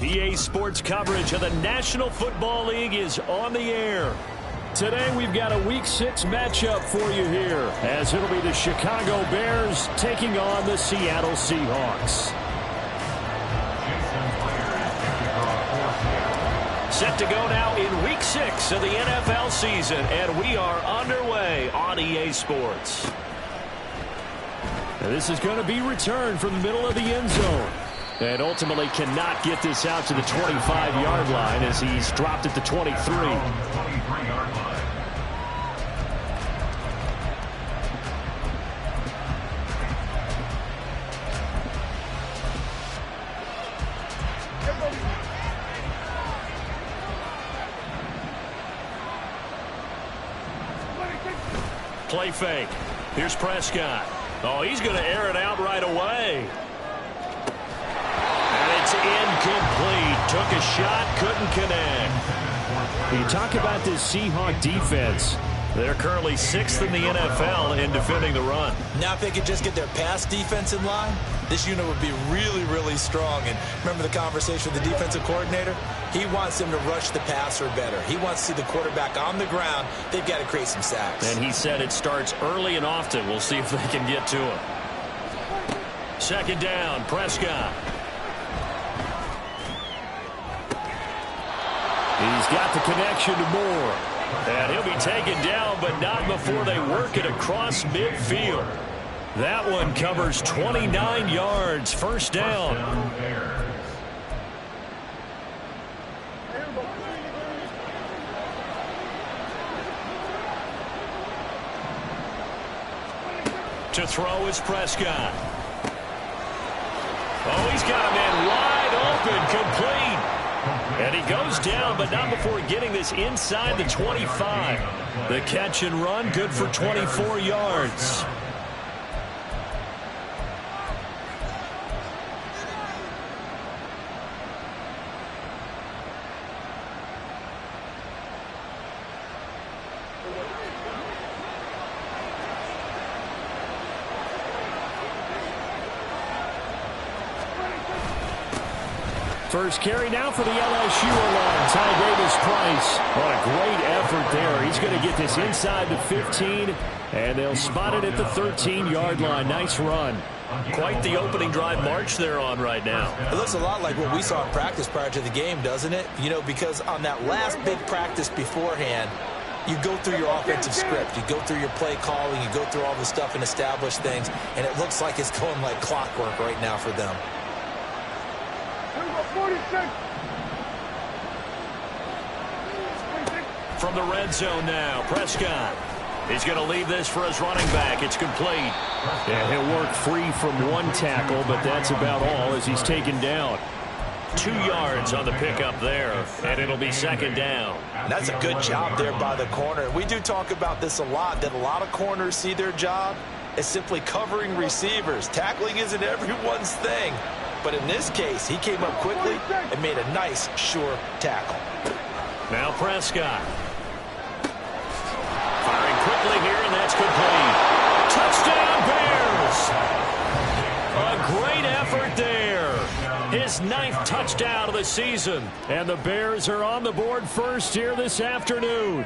EA Sports coverage of the National Football League is on the air. Today we've got a Week 6 matchup for you here, as it'll be the Chicago Bears taking on the Seattle Seahawks. Set to go now in Week 6 of the NFL season, and we are underway on EA Sports. Now this is going to be returned from the middle of the end zone. And ultimately cannot get this out to the 25-yard line as he's dropped at the 23. Play fake. Here's Prescott. Oh, he's going to air it out right away. It's incomplete. Took a shot, couldn't connect. You talk about this Seahawk defense. They're currently 6th in the NFL in defending the run. Now if they could just get their pass defense in line, this unit would be really, really strong. And remember the conversation with the defensive coordinator? He wants them to rush the passer better. He wants to see the quarterback on the ground. They've got to create some sacks. And he said it starts early and often. We'll see if they can get to him. Second down, Prescott. He's got the connection to Moore. And he'll be taken down, but not before they work it across midfield. That one covers 29 yards. First down. To throw is Prescott. Oh, he's got a man wide open, complete. And he goes down, but not before getting this inside the 25. The catch and run, good for 24 yards. First carry now for the LSU along. Ty Davis-Price. What a great effort there. He's going to get this inside the 15, and they'll spot it at the 13-yard line. Nice run. Quite the opening drive march they're on right now. It looks a lot like what we saw in practice prior to the game, doesn't it? You know, because on that last big practice beforehand, you go through your offensive script. You go through your play calling. You go through all the stuff and establish things, and it looks like it's going like clockwork right now for them. From the red zone now, Prescott. He's going to leave this for his running back. It's complete. And he'll work free from one tackle, but that's about all as he's taken down. 2 yards on the pickup there, and it'll be second down. That's a good job there by the corner. We do talk about this a lot, that a lot of corners see their job as simply covering receivers. Tackling isn't everyone's thing. But in this case, he came up quickly and made a nice, sure tackle. Now Prescott. Firing quickly here, and that's complete. Touchdown, Bears! A great effort there. His 9th touchdown of the season. And the Bears are on the board first here this afternoon.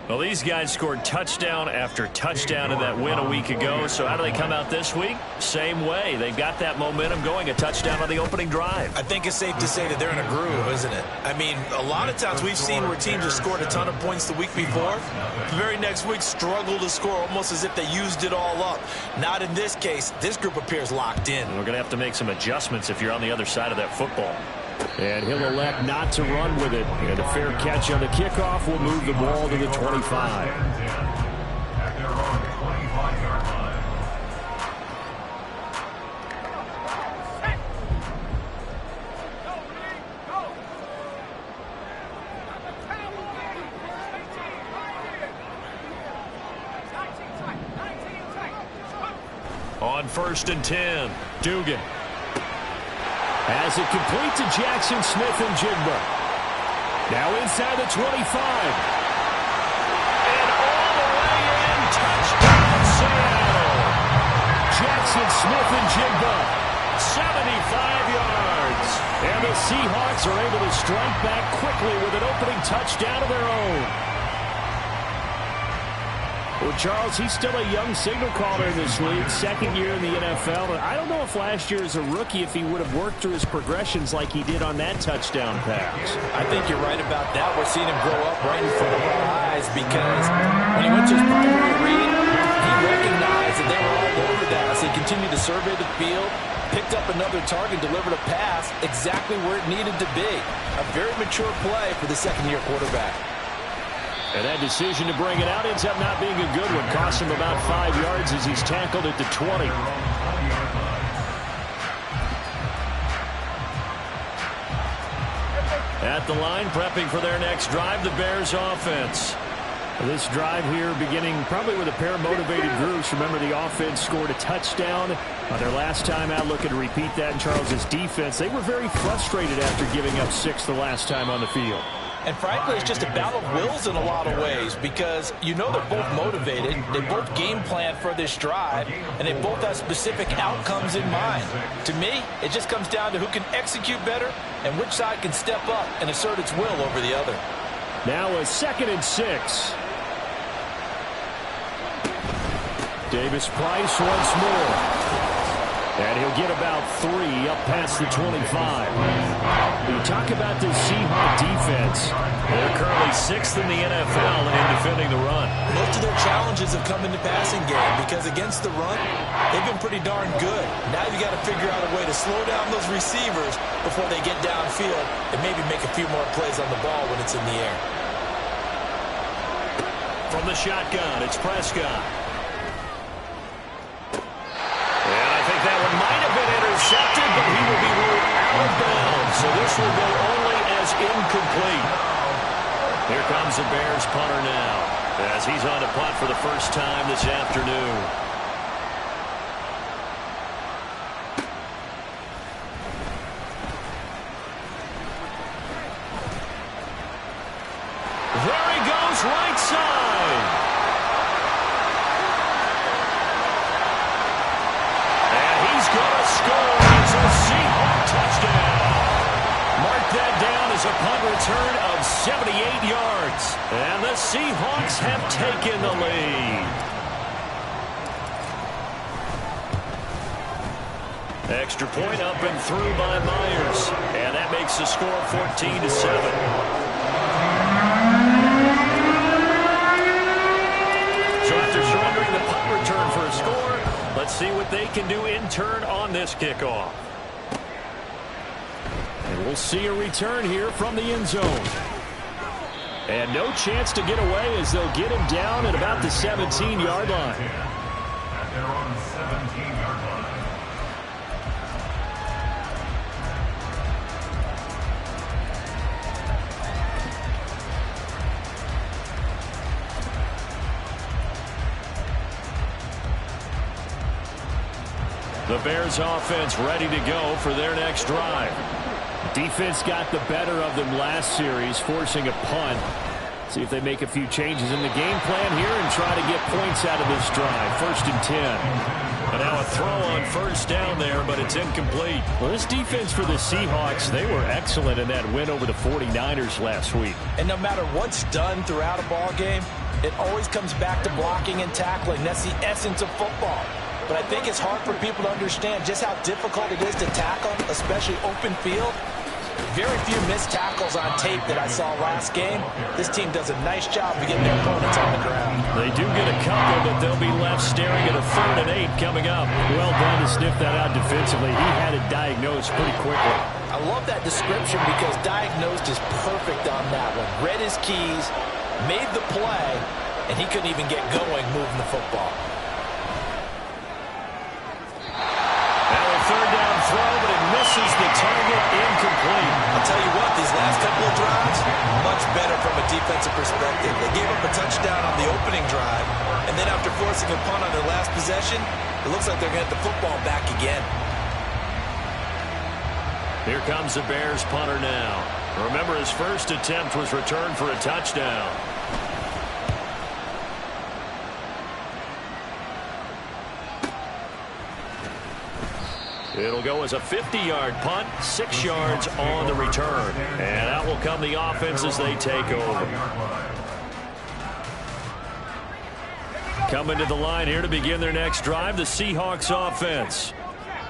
Well, these guys scored touchdown after touchdown in that win a week ago. So how do they come out this week? Same way. They've got that momentum going, a touchdown on the opening drive. I think it's safe to say that they're in a groove, isn't it? I mean, a lot of times we've seen where teams have scored a ton of points the week before. The very next week struggle to score almost as if they used it all up. Not in this case. This group appears locked in. We're going to have to make some adjustments if you're on the other side of that football. And he'll elect not to run with it. And a fair catch on the kickoff will move the ball to the 25. On 1st and 10, Dugan. As it complete to Jackson Smith and Jigba. Now inside the 25. And all the way in. Touchdown, Seattle. Jackson Smith and Jigba. 75 yards. And the Seahawks are able to strike back quickly with an opening touchdown of their own. Well, Charles, he's still a young signal caller in this league, second year in the NFL. And I don't know if last year as a rookie, if he would have worked through his progressions like he did on that touchdown pass. I think you're right about that. We're seeing him grow up right in front of our eyes because when he went to his primary read, he recognized that they were all over that. As he continued to survey the field, picked up another target, delivered a pass exactly where it needed to be. A very mature play for the second-year quarterback. And that decision to bring it out ends up not being a good one. Cost him about 5 yards as he's tackled at the 20. At the line, prepping for their next drive, the Bears offense. This drive here beginning probably with a pair of motivated groups. Remember, the offense scored a touchdown on their last time out, looking to repeat that in Charles' defense. They were very frustrated after giving up 6 the last time on the field. And frankly, it's just a battle of wills in a lot of ways because you know they're both motivated, they both game plan for this drive, and they both have specific outcomes in mind. To me, it just comes down to who can execute better and which side can step up and assert its will over the other. Now a 2nd and 6. Davis Price once more. And he'll get about 3 up past the 25. You talk about this Seahawks defense. They're currently 6th in the NFL in defending the run. Most of their challenges have come in the passing game because against the run, they've been pretty darn good. Now you got to figure out a way to slow down those receivers before they get downfield and maybe make a few more plays on the ball when it's in the air. From the shotgun, it's Prescott. That one might have been intercepted, but he will be ruled out of bounds. So this will go only as incomplete. Here comes the Bears punter now as he's on to punt for the first time this afternoon. There he goes, right side. Gonna score. It's a Seahawk touchdown. Mark that down as a punt return of 78 yards. And the Seahawks have taken the lead. Extra point up and through by Myers. And that makes the score 14-7. So after surrendering the punt return for a score, let's see what they can do in turn on this kickoff. And we'll see a return here from the end zone. And no chance to get away as they'll get him down at about the 17-yard line. They're on the 17-yard line. The Bears offense ready to go for their next drive. Defense got the better of them last series, forcing a punt. See if they make a few changes in the game plan here and try to get points out of this drive. 1st and 10. And now a throw on first down there, but it's incomplete. Well, this defense for the Seahawks, they were excellent in that win over the 49ers last week. And no matter what's done throughout a ball game, it always comes back to blocking and tackling. That's the essence of football. But I think it's hard for people to understand just how difficult it is to tackle, especially open field. Very few missed tackles on tape that I saw last game. This team does a nice job of getting their opponents on the ground. They do get a couple, but they'll be left staring at a 3rd and 8 coming up. Well done to sniff that out defensively. He had it diagnosed pretty quickly. I love that description because diagnosed is perfect on that one. Read his keys, made the play, and he couldn't even get going moving the football. Third down throw, but it misses the target, incomplete. I'll tell you what, these last couple of drives, much better from a defensive perspective. They gave up a touchdown on the opening drive, and then after forcing a punt on their last possession, it looks like they're going to get the football back again. Here comes the Bears punter now. Remember, his first attempt was returned for a touchdown. It'll go as a 50-yard punt, 6 yards on the return. And out will come the offense as they take over. Coming to the line here to begin their next drive, the Seahawks offense.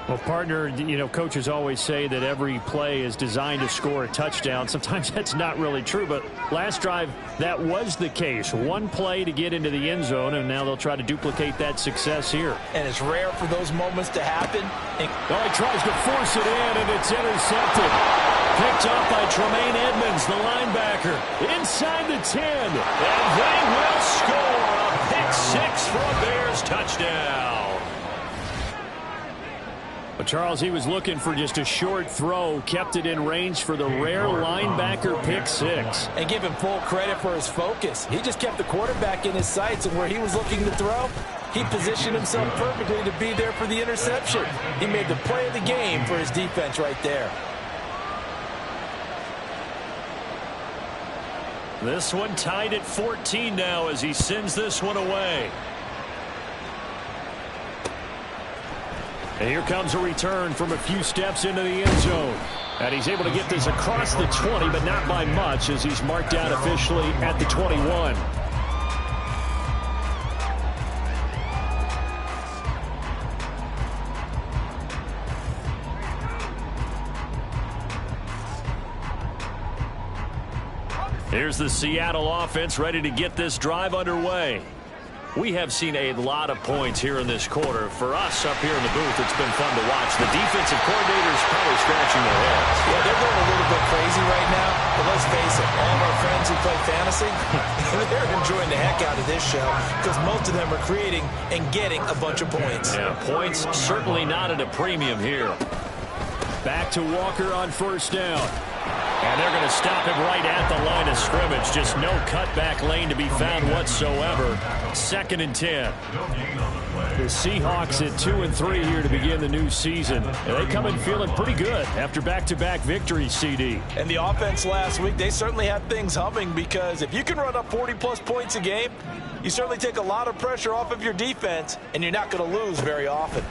Well, partner, you know, coaches always say that every play is designed to score a touchdown. Sometimes that's not really true, but last drive, that was the case. One play to get into the end zone, and now they'll try to duplicate that success here. And it's rare for those moments to happen. He tries to force it in, and it's intercepted. Picked up by Tremaine Edmonds, the linebacker. Inside the 10, and they will score a pick-6 for a Bears touchdown. But Charles, he was looking for just a short throw, kept it in range for the rare linebacker pick-6. And give him full credit for his focus. He just kept the quarterback in his sights, and where he was looking to throw, he positioned himself perfectly to be there for the interception. He made the play of the game for his defense right there. This one tied at 14 now as he sends this one away. And here comes a return from a few steps into the end zone. And he's able to get this across the 20, but not by much, as he's marked down officially at the 21. Here's the Seattle offense ready to get this drive underway. We have seen a lot of points here in this quarter. For us up here in the booth, it's been fun to watch. The defensive coordinators probably scratching their heads. Yeah, they're going a little bit crazy right now. But let's face it, all of our friends who play fantasy, they're enjoying the heck out of this show because most of them are creating and getting a bunch of points. Yeah, points certainly not at a premium here. Back to Walker on first down. And they're going to stop him right at the line of scrimmage. Just no cutback lane to be found whatsoever. 2nd and 10. The Seahawks at 2-3 here to begin the new season. And they come in feeling pretty good after back-to-back victories, CD. And the offense last week, they certainly had things humming because if you can run up 40-plus points a game, you certainly take a lot of pressure off of your defense, and you're not going to lose very often.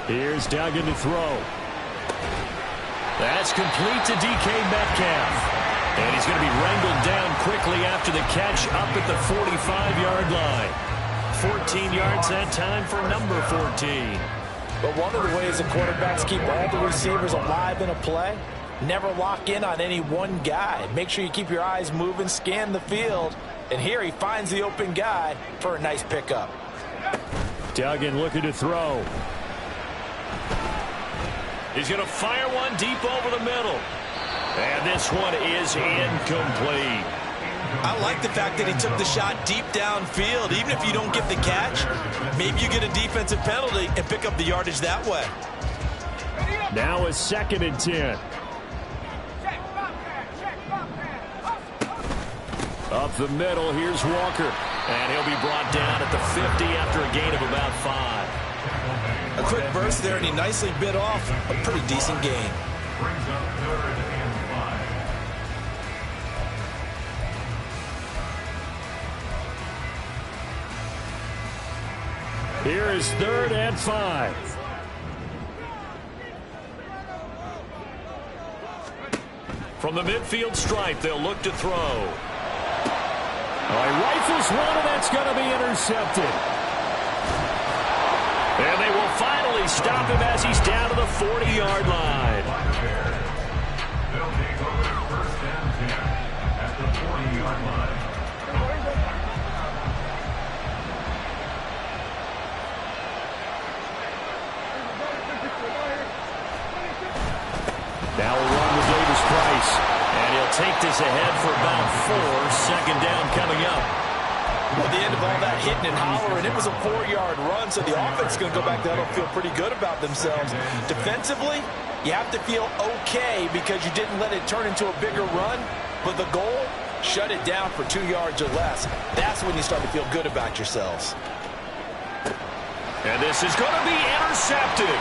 Here's Duggan to throw. That's complete to DK Metcalf. And he's going to be wrangled down quickly after the catch up at the 45-yard line. 14 yards that time for number 14. But one of the ways the quarterbacks keep all the receivers alive in a play, never lock in on any one guy. Make sure you keep your eyes moving, scan the field. And here he finds the open guy for a nice pickup. Duggan looking to throw. He's going to fire one deep over the middle. And this one is incomplete. I like the fact that he took the shot deep downfield. Even if you don't get the catch, maybe you get a defensive penalty and pick up the yardage that way. Now a 2nd and 10. Up the middle, here's Walker. And he'll be brought down at the 50 after a gain of about 5. A quick burst there, and he nicely bit off a pretty decent gain. Brings up 3rd and 5. Here is 3rd and 5. From the midfield stripe, they'll look to throw. He rifles one, and that's going to be intercepted. And they will finally stop him as he's down to the 40-yard line. They'll take over 1st and 10 at the 40-yard line. Now a run with Davis Price. And he'll take this ahead for about 4. 2nd down coming up. Well, the end of all that hitting and hollering, it was a 4-yard run, so the offense is going to go back down and feel pretty good about themselves. Defensively, you have to feel okay because you didn't let it turn into a bigger run, but the goal, shut it down for 2 yards or less. That's when you start to feel good about yourselves. And this is going to be intercepted.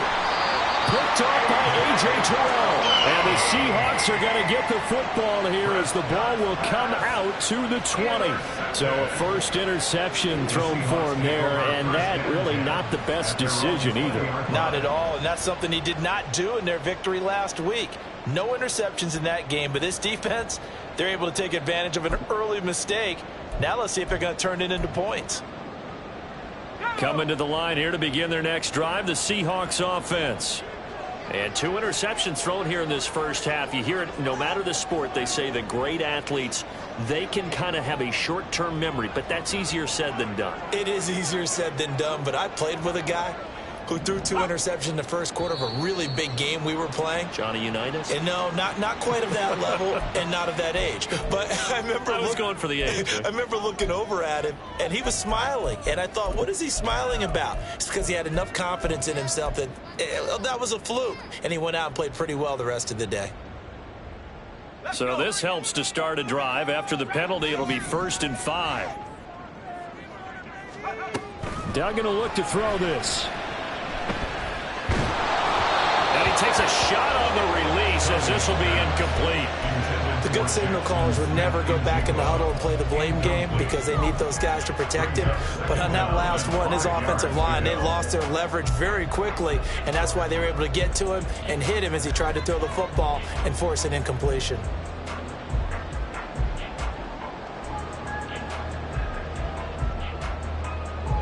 Picked off by A.J. Terrell. And the Seahawks are going to get the football here as the ball will come out to the 20. So a first interception thrown for him there, and that really not the best decision either. Not at all, and that's something he did not do in their victory last week. No interceptions in that game, but this defense, they're able to take advantage of an early mistake. Now let's see if they're going to turn it into points. Coming to the line here to begin their next drive, the Seahawks offense. And 2 interceptions thrown here in this first half. You hear it, no matter the sport, they say the great athletes, they can kind of have a short-term memory, but that's easier said than done. It is easier said than done, but I played with a guy who threw 2 interceptions in the first quarter of a really big game we were playing. Johnny Unitas? And no, not quite of that level and not of that age. But I remember I was going for the age. I remember looking over at him, and he was smiling. And I thought, what is he smiling about? It's because he had enough confidence in himself that that was a fluke. And he went out and played pretty well the rest of the day. So this helps to start a drive. After the penalty, it'll be 1st and 5. Doug going to look to throw this. And he takes a shot on the release as this will be incomplete. The good signal callers would never go back in the huddle and play the blame game because they need those guys to protect him. But on that last one, his offensive line, they lost their leverage very quickly, and that's why they were able to get to him and hit him as he tried to throw the football and force an incompletion.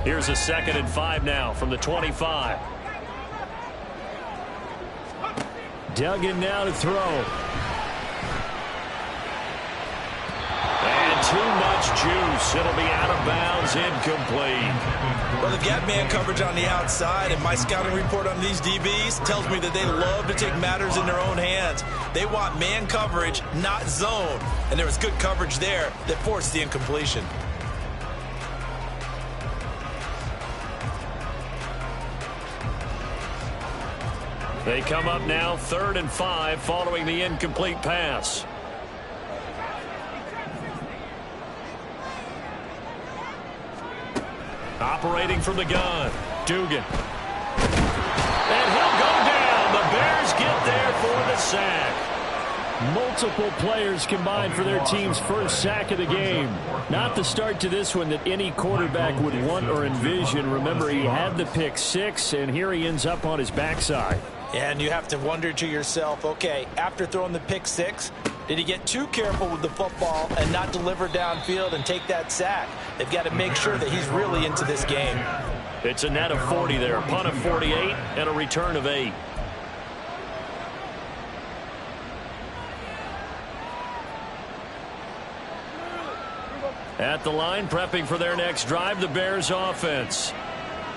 Here's a 2nd and 5 now from the 25. Duggan now to throw. And too much juice. It'll be out of bounds, incomplete. Well, they've got man coverage on the outside, and my scouting report on these DBs tells me that they love to take matters in their own hands. They want man coverage, not zone. And there was good coverage there that forced the incompletion. They come up now 3rd and 5 following the incomplete pass. Operating from the gun, Dugan. And he'll go down. The Bears get there for the sack. Multiple players combined for their team's first sack of the game. Not the start to this one that any quarterback would want or envision. Remember, he had the pick 6, and here he ends up on his backside. And you have to wonder to yourself, okay, after throwing the pick 6, did he get too careful with the football and not deliver downfield and take that sack? They've got to make sure that he's really into this game. It's a net of 40 there, a punt of 48 and a return of 8. At the line, prepping for their next drive, the Bears offense.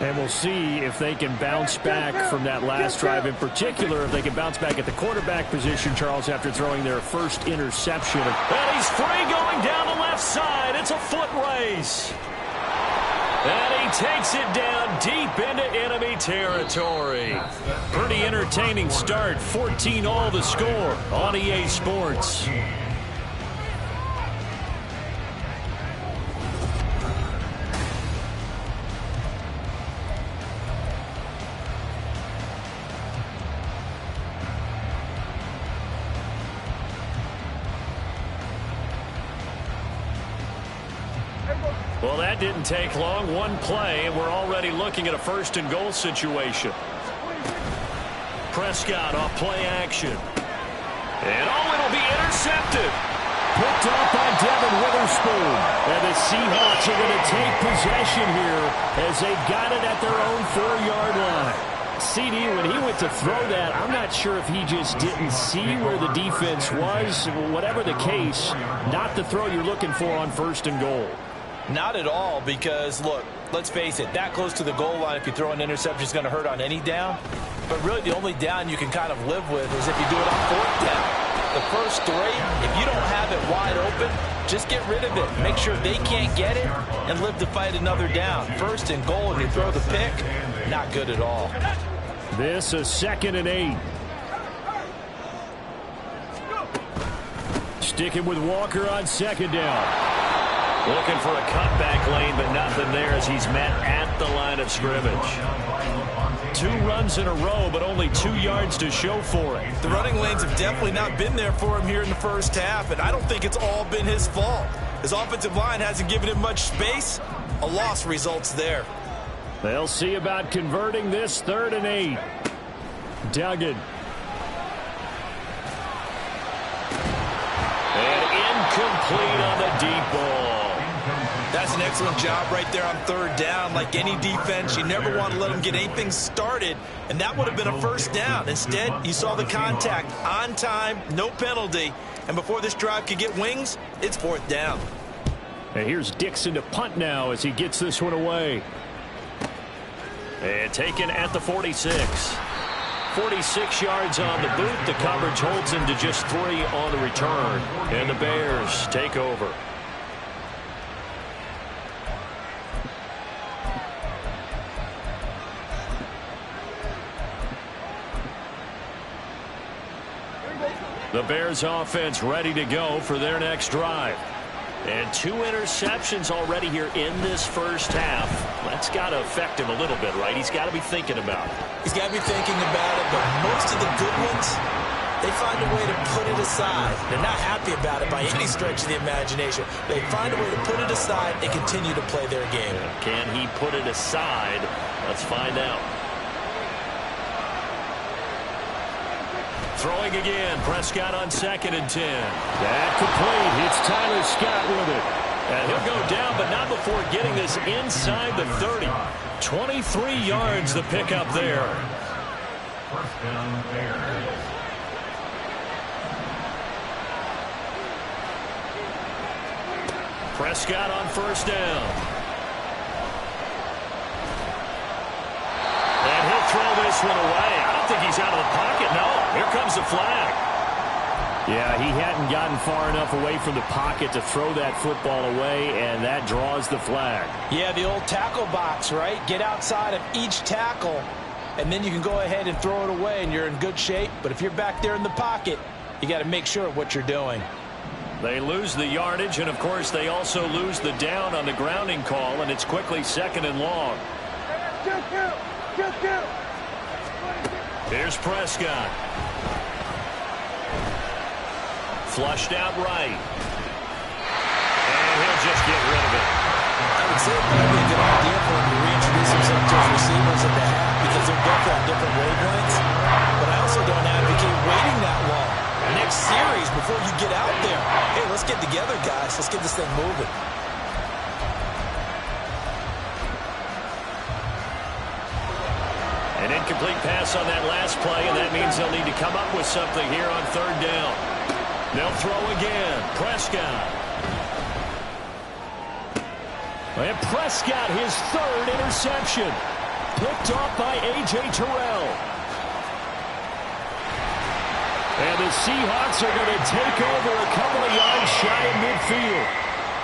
And we'll see if they can bounce back from that last drive. In particular, if they can bounce back at the quarterback position, Charles, after throwing their first interception. And he's free going down the left side. It's a foot race. And he takes it down deep into enemy territory. Pretty entertaining start. 14-all the score on EA Sports. Well, that didn't take long. One play, and we're already looking at a 1st and goal situation. Prescott off play action. And it'll be intercepted. Picked off by Devin Witherspoon. And the Seahawks are going to take possession here as they got it at their own 4-yard line. CD, when he went to throw that, I'm not sure if he just didn't see where the defense was. Whatever the case, not the throw you're looking for on 1st and goal. Not at all, because, look, let's face it, that close to the goal line, if you throw an interception, is going to hurt on any down. But really, the only down you can kind of live with is if you do it on 4th down. The first 3, if you don't have it wide open, just get rid of it. Make sure they can't get it and live to fight another down. 1st and goal, and you throw the pick, not good at all. This is 2nd and 8. Sticking with Walker on 2nd down. Looking for a cutback lane, but nothing there as he's met at the line of scrimmage. 2 runs in a row, but only 2 yards to show for it. The running lanes have definitely not been there for him here in the first half, and I don't think it's all been his fault. His offensive line hasn't given him much space. A loss results there. They'll see about converting this 3rd and 8. Duggan. And incomplete on the deep ball. That's an excellent job right there on 3rd down. Like any defense, you never want to let them get anything started, and that would have been a 1st down. Instead, you saw the contact on time, no penalty, and before this drive could get wings, it's 4th down. And here's Dixon to punt now as he gets this one away. And taken at the 46. 46 yards on the boot. The coverage holds him to just 3 on the return. And the Bears take over. The Bears offense ready to go for their next drive. And 2 interceptions already here in this first half. That's got to affect him a little bit, right? He's got to be thinking about it. He's got to be thinking about it, but most of the good ones, they find a way to put it aside. They're not happy about it by any stretch of the imagination. They find a way to put it aside and continue to play their game. Can he put it aside? Let's find out. Throwing again. Prescott on 2nd and 10. That complete. It's Tyler Scott with it. And he'll go down, but not before getting this inside the 30. 23 yards the pickup there. 1st down, Bears. Prescott on 1st down. And he'll throw this one away. I don't think he's out of the pocket. No, here comes the flag. Yeah, he hadn't gotten far enough away from the pocket to throw that football away, and that draws the flag. Yeah, the old tackle box, right? Get outside of each tackle, and then you can go ahead and throw it away, and you're in good shape. But if you're back there in the pocket, you got to make sure of what you're doing. They lose the yardage, and, of course, they also lose the down on the grounding call, and it's quickly 2nd and long. Here's Prescott. Flushed out right. And he'll just get rid of it. I would say it might be a good idea for him to reintroduce himself to his receivers at the half because they're definitely on different wavelengths. But I also don't advocate waiting that long. Next series, before you get out there, hey, let's get together, guys. Let's get this thing moving. An incomplete pass on that last play, and that means they'll need to come up with something here on 3rd down. They'll throw again. Prescott. And Prescott, his 3rd interception. Picked off by A.J. Terrell. And the Seahawks are going to take over a couple of yards shy of midfield.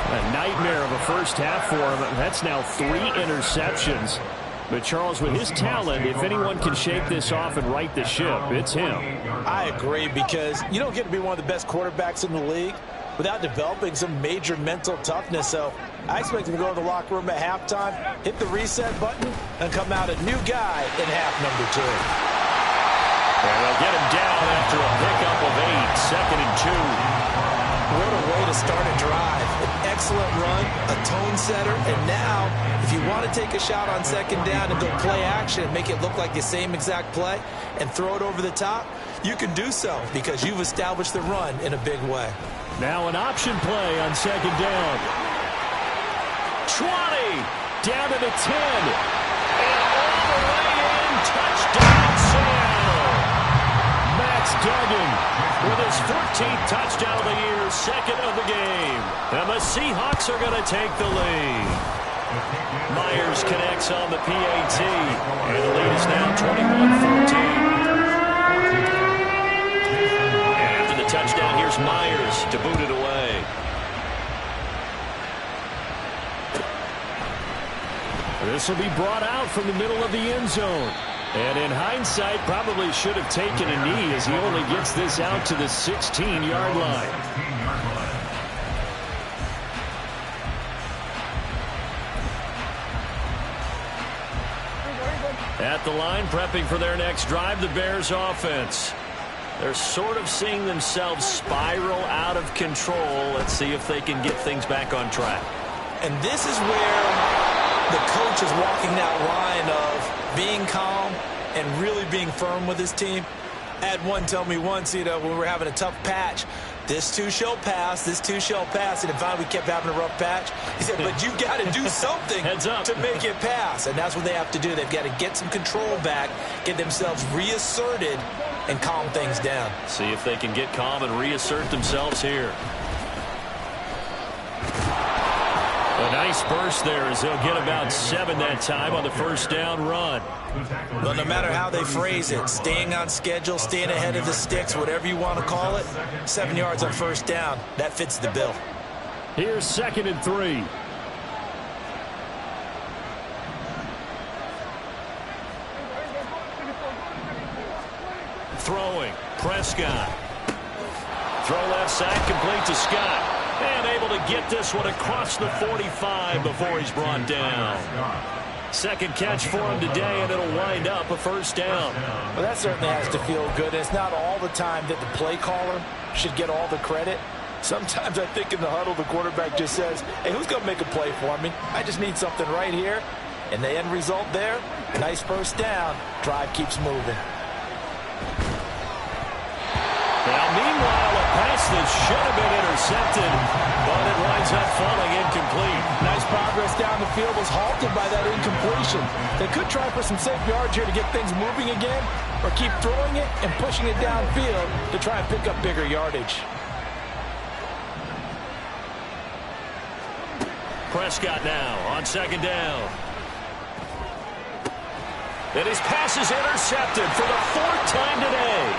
A nightmare of a first half for him. That's now 3 interceptions. But, Charles, with his talent, if anyone can shake this off and right the ship, it's him. I agree, because you don't get to be one of the best quarterbacks in the league without developing some major mental toughness. So I expect him to go to the locker room at halftime, hit the reset button, and come out a new guy in half number 2. And they'll get him down after a pickup of 8, 2nd and 2. What a way to start a drive. An excellent run, a tone setter, and now if you want to take a shot on 2nd down and go play action and make it look like the same exact play and throw it over the top, you can do so because you've established the run in a big way. Now an option play on 2nd down. 20, down to the 10, and all the way in, touchdown Seattle. Max Duggan with his 14th touchdown of the year, 2nd of the game. And the Seahawks are going to take the lead. Myers connects on the PAT, and the lead is now 21-14. And after the touchdown, here's Myers to boot it away. This will be brought out from the middle of the end zone. And in hindsight, probably should have taken a knee as he only gets this out to the 16-yard line. At the line, prepping for their next drive, the Bears offense. They're sort of seeing themselves spiral out of control. Let's see if they can get things back on track. And this is where the coach is walking that line of being calm and really being firm with his team. I had one tell me once, when we were having a tough patch, this too shall pass, this too shall pass. And if finally we kept having a rough patch, he said, but you've got to do something to make it pass. And that's what they have to do. They've got to get some control back, get themselves reasserted, and calm things down. See if they can get calm and reassert themselves here. A nice burst there as they'll get about 7 that time on the first down run. Well, no matter how they phrase it, staying on schedule, staying ahead of the sticks, whatever you want to call it, 7 yards on first down, that fits the bill. Here's 2nd and 3. Throwing, Prescott. Throw left side, complete to Scott. And able to get this one across the 45 before he's brought down. Second catch for him today, and it'll wind up a first down. Well, that certainly has to feel good. It's not all the time that the play caller should get all the credit. Sometimes I think in the huddle, the quarterback just says, hey, who's going to make a play for me? I just need something right here. And the end result there, nice first down. Drive keeps moving. Now, meanwhile, a pass that should have been intercepted, but it winds up falling incomplete. Nice progress down the field was halted by that incompletion. They could try for some safe yards here to get things moving again, or keep throwing it and pushing it downfield to try and pick up bigger yardage. Prescott now on second down. And his pass is intercepted for the 4th time today.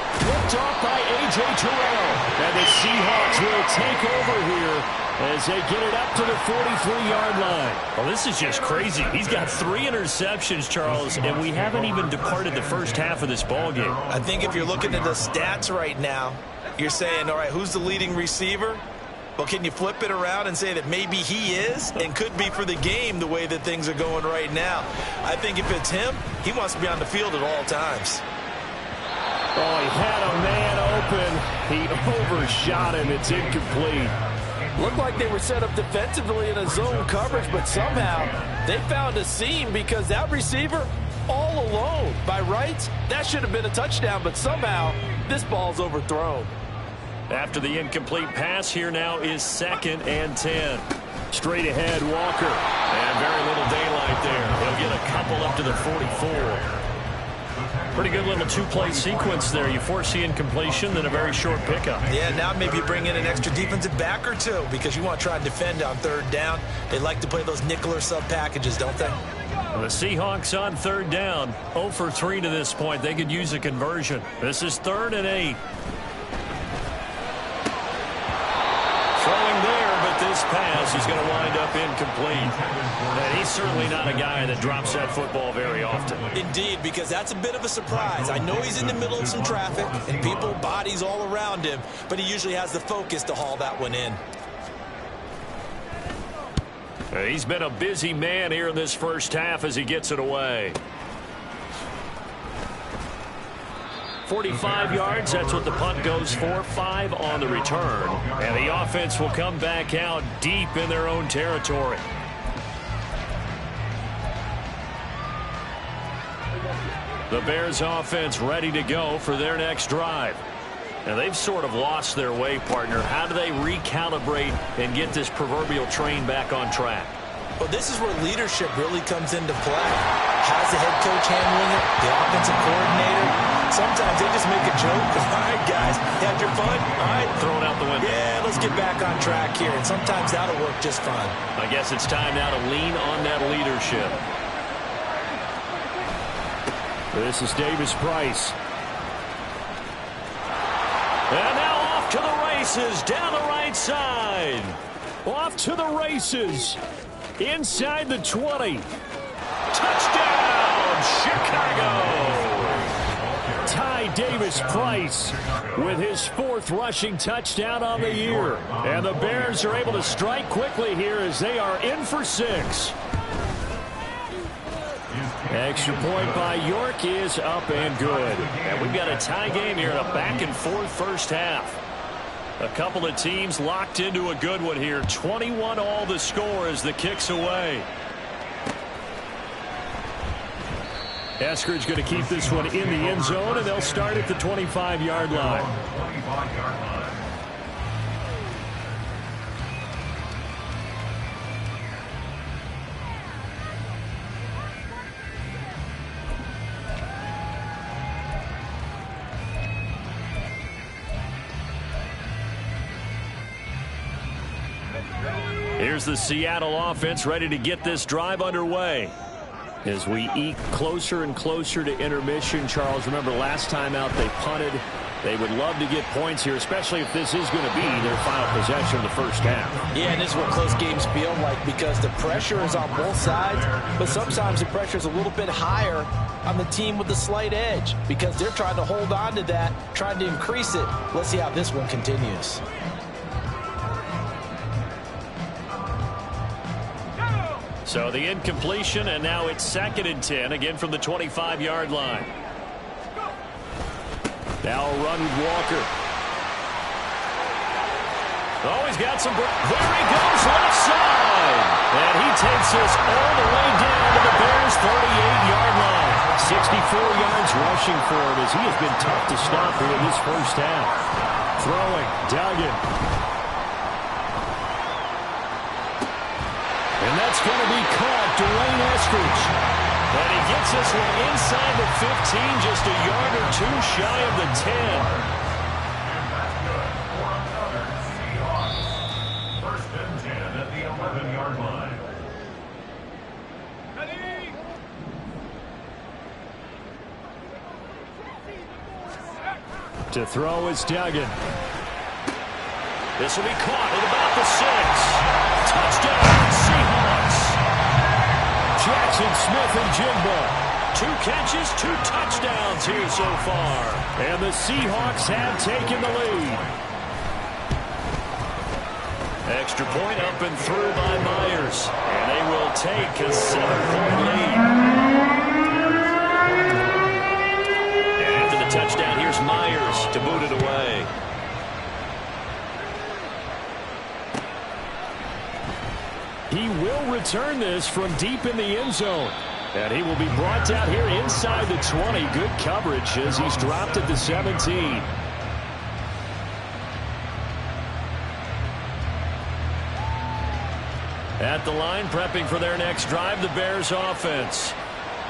Flipped off by A.J. Terrell. And the Seahawks will take over here as they get it up to the 43-yard line. Well, this is just crazy. He's got 3 interceptions, Charles, and we haven't even departed the first half of this ballgame. I think if you're looking at the stats right now, you're saying, all right, who's the leading receiver? Well, can you flip it around and say that maybe he is and could be for the game the way that things are going right now? I think if it's him, he wants to be on the field at all times. Oh, he had a man open. He overshot him. It's incomplete. Looked like they were set up defensively in a zone coverage, but somehow they found a seam because that receiver all alone. By rights, that should have been a touchdown, but somehow this ball's overthrown. After the incomplete pass, here now is 2nd and 10. Straight ahead, Walker. And very little daylight there. He'll get a couple up to the 44. Pretty good little 2-play sequence there. You force the incompletion, then a very short pickup. Yeah, now maybe you bring in an extra defensive back or 2 because you want to try and defend on 3rd down. They like to play those nickel or sub packages, don't they? The Seahawks on 3rd down. 0 for 3 to this point. They could use a conversion. This is 3rd and 8. Throwing there, but this pass is going to wind up incomplete. And he's certainly not a guy that drops that football very often. Indeed, because that's a bit of a surprise. I know he's in the middle of some traffic and people, bodies all around him, but he usually has the focus to haul that one in. He's been a busy man here in this first half as he gets it away. 45 yards, that's what the punt goes for. 5 on the return. And the offense will come back out deep in their own territory. The Bears offense ready to go for their next drive. And they've sort of lost their way, partner. How do they recalibrate and get this proverbial train back on track? Well, this is where leadership really comes into play. How's the head coach handling it? The offensive coordinator? Sometimes they just make a joke. All right, guys, had your fun? All right. Throw it out the window. Yeah, let's get back on track here. And sometimes that'll work just fine. I guess it's time now to lean on that leadership. This is Davis Price. And now off to the races down the right side. Off to the races. Inside the 20. Touchdown, Chicago. Ty Davis Price with his 4th rushing touchdown on the year. And the Bears are able to strike quickly here as they are in for 6. Extra point by York is up and good. And we've got a tie game here in a back-and-forth first half. A couple of teams locked into a good one here. 21-all the score as the kick's away. Eskridge going to keep this one in the end zone, and they'll start at the 25-yard line. 25-yard line. Here's the Seattle offense ready to get this drive underway. As we eke closer and closer to intermission, Charles, remember last time out they punted. They would love to get points here, especially if this is going to be their final possession of the first half. Yeah, and this is what close games feel like because the pressure is on both sides, but sometimes the pressure is a little bit higher on the team with the slight edge because they're trying to hold on to that, trying to increase it. Let's see how this one continues. So the incompletion, and now it's 2nd and 10, again from the 25-yard line. Now a run with Walker. Oh, he's got some... There he goes, left side. And he takes us all the way down to the Bears' 38-yard line. 64 yards rushing for him as he has been tough to stop here in this first half. Throwing, Duggan. And that's going to be caught, Dwayne Eskridge. And he gets this one inside the 15, just a yard or two shy of the 10. And that's good for another Seahawks. First and 10 at the 11-yard line. To throw is Duggan. This will be caught at about the 6. Touchdown, Seahawks. Jackson Smith and Jigba. 2 catches, 2 touchdowns here so far. And the Seahawks have taken the lead. Extra point up and through by Myers. And they will take a 7-point lead. And after the touchdown, here's Myers to boot it away. He will return this from deep in the end zone. And he will be brought down here inside the 20. Good coverage as he's dropped at the 17. At the line, prepping for their next drive, the Bears offense.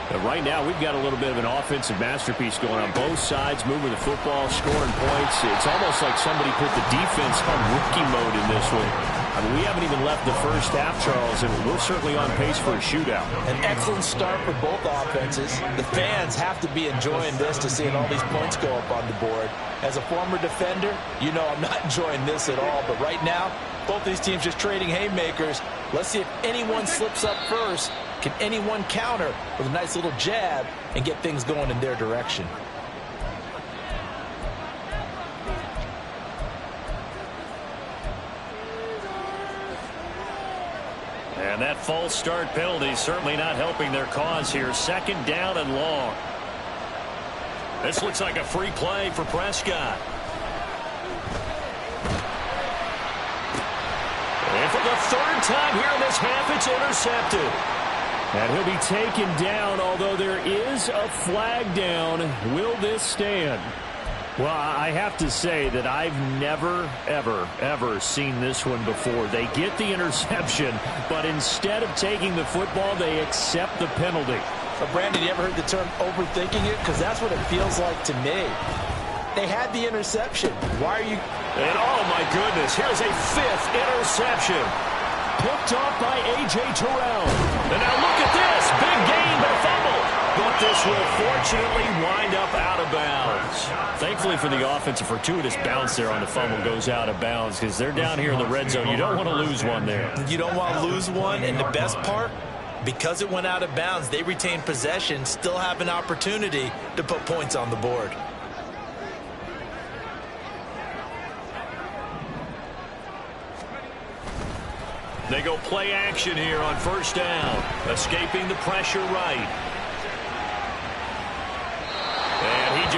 But right now, we've got a little bit of an offensive masterpiece going on both sides, moving the football, scoring points. It's almost like somebody put the defense on rookie mode in this one. I mean, we haven't even left the first half, Charles, and we're certainly on pace for a shootout. An excellent start for both offenses. The fans have to be enjoying this to seeing all these points go up on the board. As a former defender, you know I'm not enjoying this at all. But right now, both these teams just trading haymakers. Let's see if anyone slips up first. Can anyone counter with a nice little jab and get things going in their direction? And that false start penalty certainly not helping their cause here. 2nd down and long. This looks like a free play for Prescott. And for the 3rd time here in this half, it's intercepted. And he'll be taken down, although there is a flag down. Will this stand? Well, I have to say that I've never, ever seen this one before. They get the interception, but instead of taking the football, they accept the penalty. But Brandon, you ever heard the term overthinking it? Because that's what it feels like to me. They had the interception. Why are you... And oh my goodness, here's a 5th interception. Picked off by A.J. Terrell. And now look at this. Big gain, but a fumble. But this will fortunately wind up out of bounds. Thankfully for the offense, a fortuitous bounce there on the fumble goes out of bounds because they're down here in the red zone. You don't want to lose one there. You don't want to lose one, and the best part, because it went out of bounds, they retain possession, still have an opportunity to put points on the board. They go play action here on 1st down. Escaping the pressure right.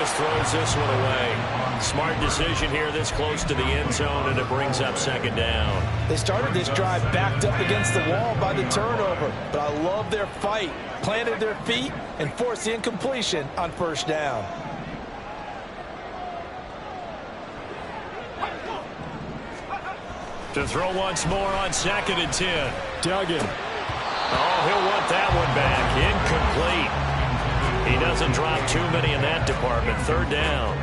just throws this one away. Smart decision here this close to the end zone, and it brings up second down. They started this drive backed up against the wall by the turnover, but I love their fight. Planted their feet and forced the incompletion on first down. To throw once more on 2nd and 10. Duggan. Oh, he'll want that one back. Incomplete. He doesn't drop too many in that department. 3rd down.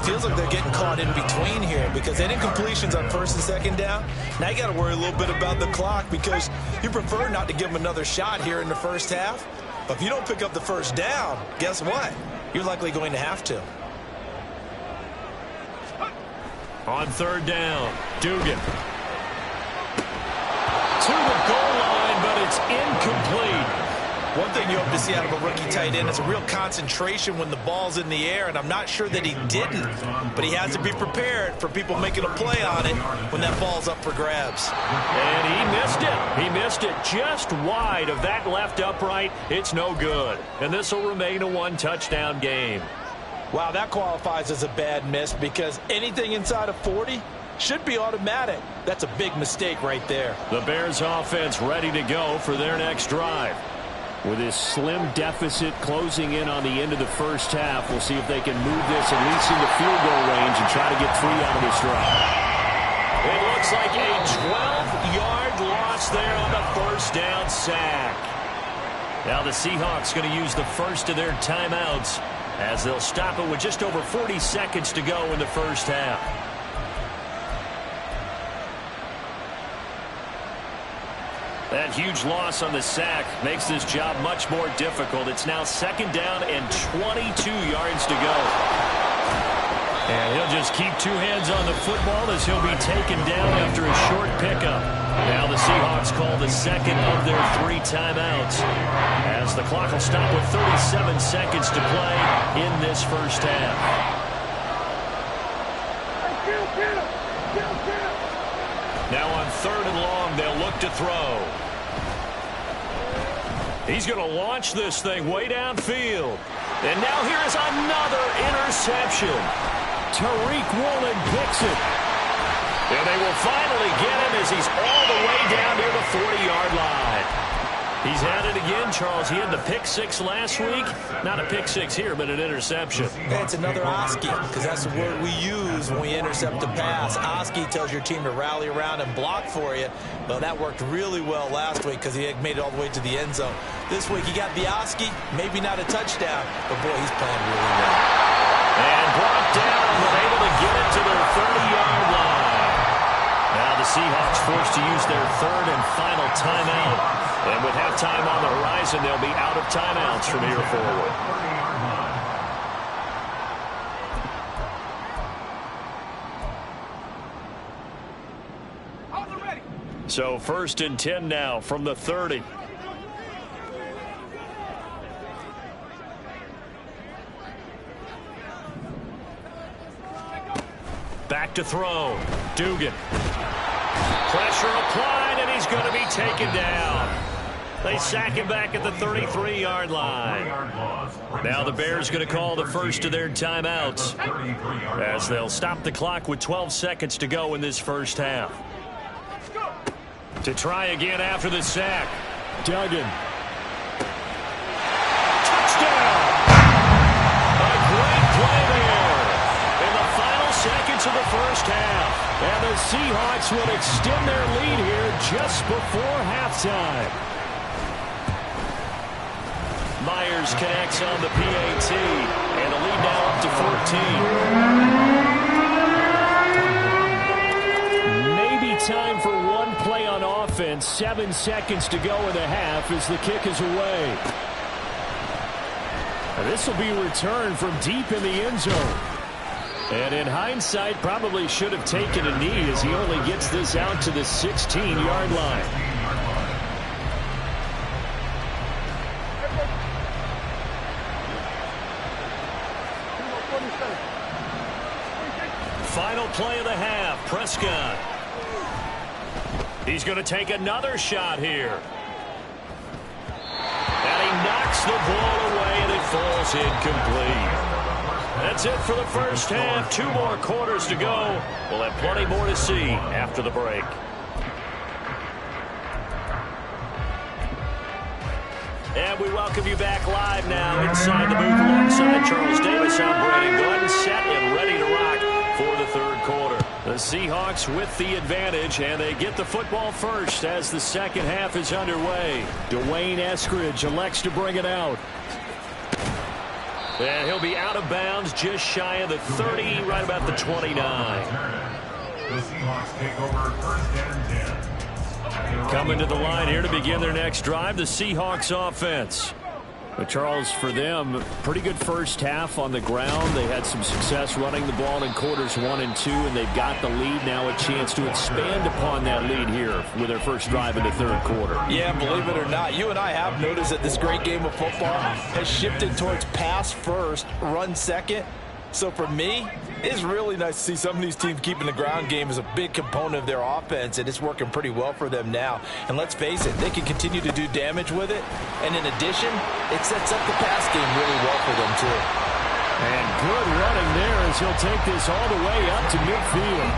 Feels like they're getting caught in between here because any incompletions on 1st and 2nd down, now you got to worry a little bit about the clock because you prefer not to give them another shot here in the first half. But if you don't pick up the first down, guess what? You're likely going to have to. On 3rd down, Dugan. To the goal line, but it's incomplete. One thing you hope to see out of a rookie tight end is a real concentration when the ball's in the air, and I'm not sure that he didn't, but he has to be prepared for people making a play on it when that ball's up for grabs. And he missed it. He missed it just wide of that left upright. It's no good. And this will remain a 1-touchdown game. Wow, that qualifies as a bad miss because anything inside of 40 should be automatic. That's a big mistake right there. The Bears offense ready to go for their next drive. With this slim deficit closing in on the end of the first half, we'll see if they can move this at least into field goal range and try to get 3 out of this drive. It looks like a 12-yard loss there on the first down sack. Now the Seahawks going to use the first of their timeouts as they'll stop it with just over 40 seconds to go in the first half. That huge loss on the sack makes this job much more difficult. It's now 2nd down and 22 yards to go. And he'll just keep 2 hands on the football as he'll be taken down after a short pickup. Now the Seahawks call the second of their 3 timeouts as the clock will stop with 37 seconds to play in this first half. Now on 3rd and long, they'll look to throw. He's going to launch this thing way downfield. And now here is another interception. Tariq Woolen picks it. And they will finally get him as he's all the way down near the 40-yard line. He's had it again, Charles. He had the pick 6 last week. Not a pick 6 here, but an interception. It's another Oski, because that's the word we use when we intercept a pass. Oski tells your team to rally around and block for you. Well, that worked really well last week because he had made it all the way to the end zone. This week he got the Oski, maybe not a touchdown, but boy, he's playing really well. And brought down, but able to get it to their 30-yard line. Now the Seahawks forced to use their 3rd and final timeout. And with halftime on the horizon, they'll be out of timeouts from here forward. So 1st and 10 now from the 30. Back to throw. Dugan. Pressure applied, and he's going to be taken down. They sack him back at the 33-yard line. Now the Bears going to call the first of their timeouts as they'll stop the clock with 12 seconds to go in this first half. To try again after the sack. Duggan. Touchdown! A great play there in the final seconds of the first half. And the Seahawks will extend their lead here just before halftime. Myers connects on the PAT, and the lead now up to 14. Maybe time for one play on offense. 7 seconds to go in the half as the kick is away. This will be returned from deep in the end zone. And in hindsight, probably should have taken a knee as he only gets this out to the 16-yard line. Final play of the half, Prescott. He's going to take another shot here. And he knocks the ball away, and it falls incomplete. That's it for the first half. 2 more quarters to go. We'll have plenty more to see after the break. And we welcome you back live now inside the booth alongside Charles Davis. I'm Brandon Glenn, set and ready to rock for the third quarter. The Seahawks with the advantage, and they get the football first as the second half is underway. Dwayne Eskridge elects to bring it out. And he'll be out of bounds just shy of the 30, right about the 29. The Seahawks take over first and 10. Coming to the line here to begin their next drive, the Seahawks offense. But Charles, for them, pretty good first half on the ground. They had some success running the ball in quarters 1 and 2, and they've got the lead now, a chance to expand upon that lead here with their first drive in the third quarter. Yeah, believe it or not, you and I have noticed that this great game of football has shifted towards pass first, run second. So for me, it's really nice to see some of these teams keeping the ground game as a big component of their offense, and it's working pretty well for them now. And let's face it, they can continue to do damage with it. And in addition, it sets up the pass game really well for them, too. And good running there as he'll take this all the way up to midfield.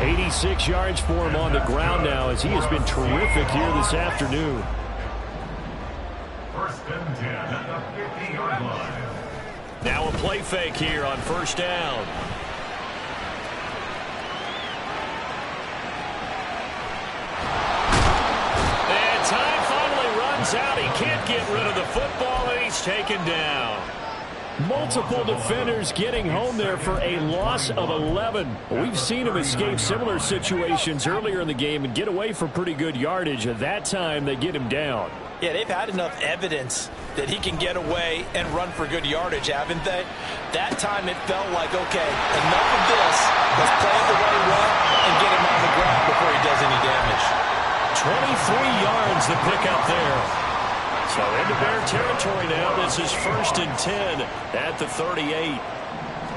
86 yards for him on the ground now as he has been terrific here this afternoon. First and 10 at the 50-yard line. Now a play fake here on first down. And time finally runs out. He can't get rid of the football, and he's taken down. Multiple defenders getting home there for a loss of 11. We've seen him escape similar situations earlier in the game and get away for pretty good yardage. At that time, they get him down. Yeah, they've had enough evidence that he can get away and run for good yardage, haven't they? That time it felt like, okay, enough of this. Let's play it the right way and get him on the ground before he does any damage. 23 yards the pick up there. So into Bear territory now. This is first and 10 at the 38.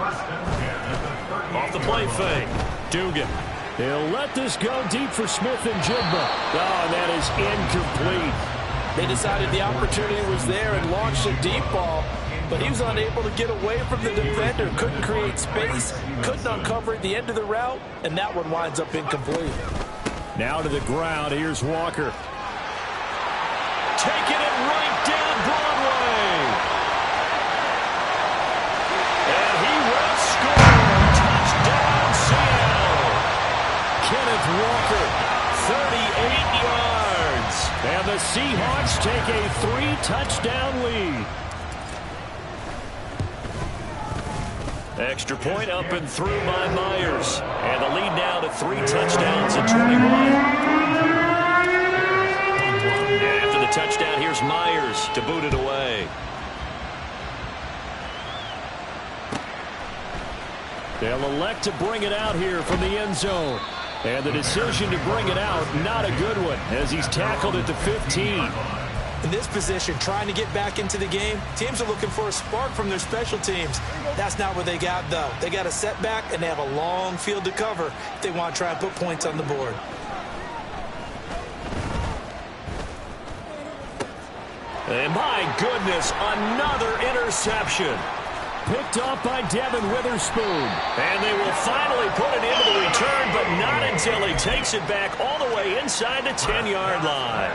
First and 10 at the 38. Off the play fake. Dugan. He'll let this go deep for Smith and Jigba. Oh, that is incomplete. They decided the opportunity was there and launched a deep ball, but he was unable to get away from the defender, couldn't create space, couldn't uncover at the end of the route, and that one winds up incomplete. Now to the ground. Here's Walker. Taking it right down Broadway. And he will score. Touchdown, Seattle. Kenneth Walker, 38 yards. And the Seahawks take a 3-touchdown lead. Extra point up and through by Myers. And the lead now to 3 touchdowns at 21. And after the touchdown, here's Myers to boot it away. They'll elect to bring it out here from the end zone. And the decision to bring it out, not a good one, as he's tackled at the 15. In this position, trying to get back into the game, teams are looking for a spark from their special teams. That's not what they got, though. They got a setback, and they have a long field to cover if they want to try and put points on the board. And my goodness, another interception. Picked off by Devin Witherspoon. And they will finally put it into the return, but not until he takes it back all the way inside the 10-yard line.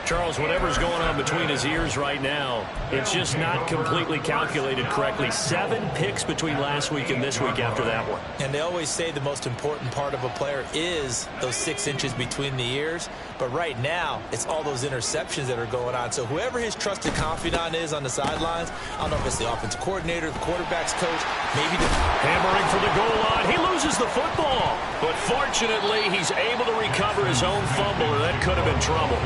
Charles, whatever's going on between his ears right now, it's just not completely calculated correctly. 7 picks between last week and this week after that one. And they always say the most important part of a player is those 6 inches between the ears. But right now, it's all those interceptions that are going on. So whoever his trusted confidant is on the sidelines, I don't know if it's the offensive coordinator, the quarterback's coach, maybe the... Hammering for the goal line. He loses the football. But fortunately, he's able to recover his own fumble, or that could have been trouble.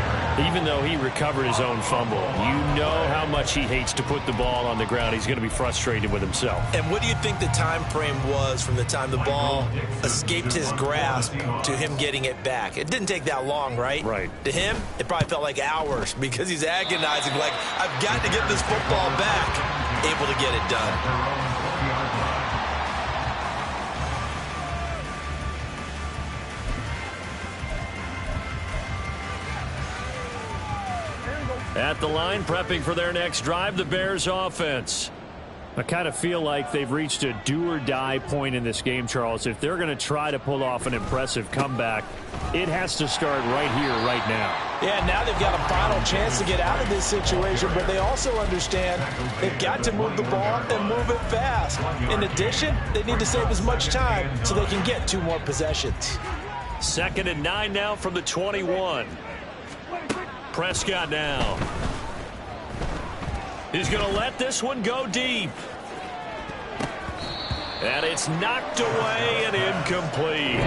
Even though he recovered his own fumble, you know how much he hates to put the ball on the ground. He's going to be frustrated with himself. And what do you think the time frame was from the time the ball escaped his grasp to him getting it back? It didn't take that long, right? Right. To him, it probably felt like hours because he's agonizing, like, I've got to get this football back. Able to get it done. At the line, prepping for their next drive, the Bears offense. I kind of feel like they've reached a do-or-die point in this game, Charles. If they're going to try to pull off an impressive comeback, it has to start right here, right now. Yeah, now they've got a final chance to get out of this situation, but they also understand they've got to move the ball and move it fast. In addition, they need to save as much time so they can get 2 more possessions. 2nd and 9 now from the 21. Prescott now. He's going to let this one go deep. And it's knocked away and incomplete.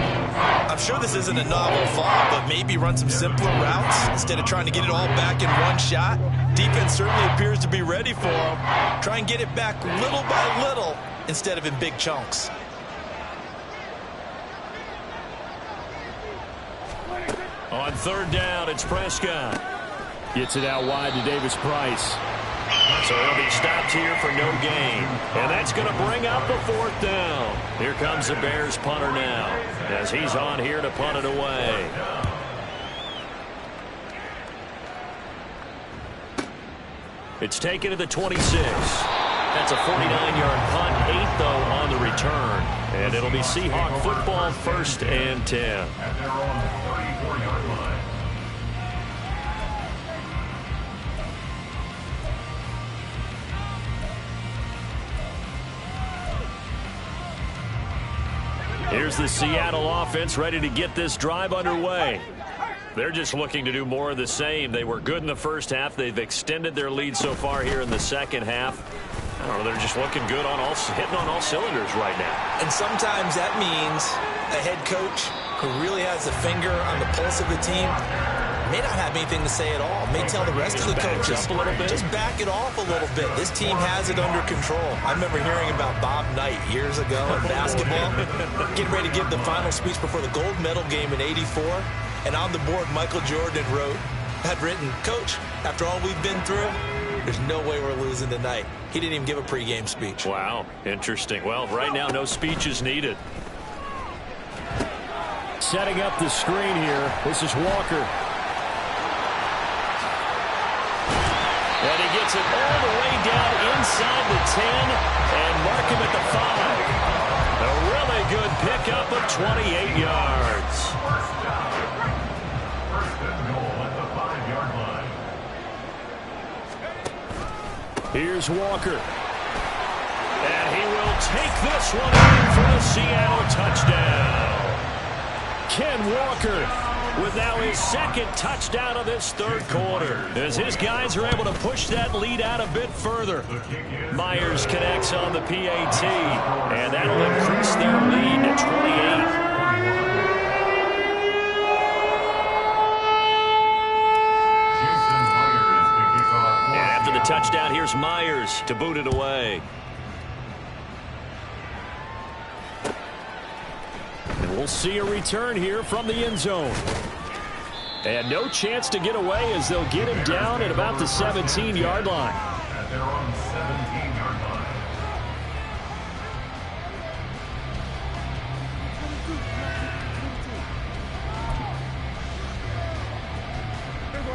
I'm sure this isn't a novel thought, but maybe run some simpler routes instead of trying to get it all back in one shot. Defense certainly appears to be ready for him. Try and get it back little by little instead of in big chunks. On 3rd down, it's Prescott. Gets it out wide to Davis Price. So he'll be stopped here for no gain. And that's going to bring up the 4th down. Here comes the Bears punter now as he's on here to punt it away. It's taken to the 26. That's a 49-yard punt, 8 though on the return. And it'll be Seahawk football, 1st and 10. And they're on the 34-yard line. Here's the Seattle offense ready to get this drive underway. They're just looking to do more of the same. They were good in the first half. They've extended their lead so far here in the second half. I don't know, they're just looking good on hitting on all cylinders right now. And sometimes that means a head coach who really has a finger on the pulse of the team may not have anything to say at all. May tell the rest of the coaches, just back it off a little bit. This team has it under control. I remember hearing about Bob Knight years ago in basketball, getting ready to give the final speech before the gold medal game in '84. And on the board, Michael Jordan had written, "Coach, after all we've been through, there's no way we're losing tonight." He didn't even give a pregame speech. Wow, interesting. Well, right now, no speech is needed. Setting up the screen here. This is Walker. And he gets it all the way down inside the 10 and mark him at the 5. A really good pickup of 28 yards. First and goal at the 5-yard line. Here's Walker. And he will take this one in for the Seattle touchdown. Ken Walker with now his 2nd touchdown of this 3rd quarter, as his guys are able to push that lead out a bit further. Myers connects on the PAT, and that'll increase their lead to 28. And after the touchdown, here's Myers to boot it away. And we'll see a return here from the end zone. And no chance to get away as they'll get him down at about the 17-yard line. And they're on the 17-yard line.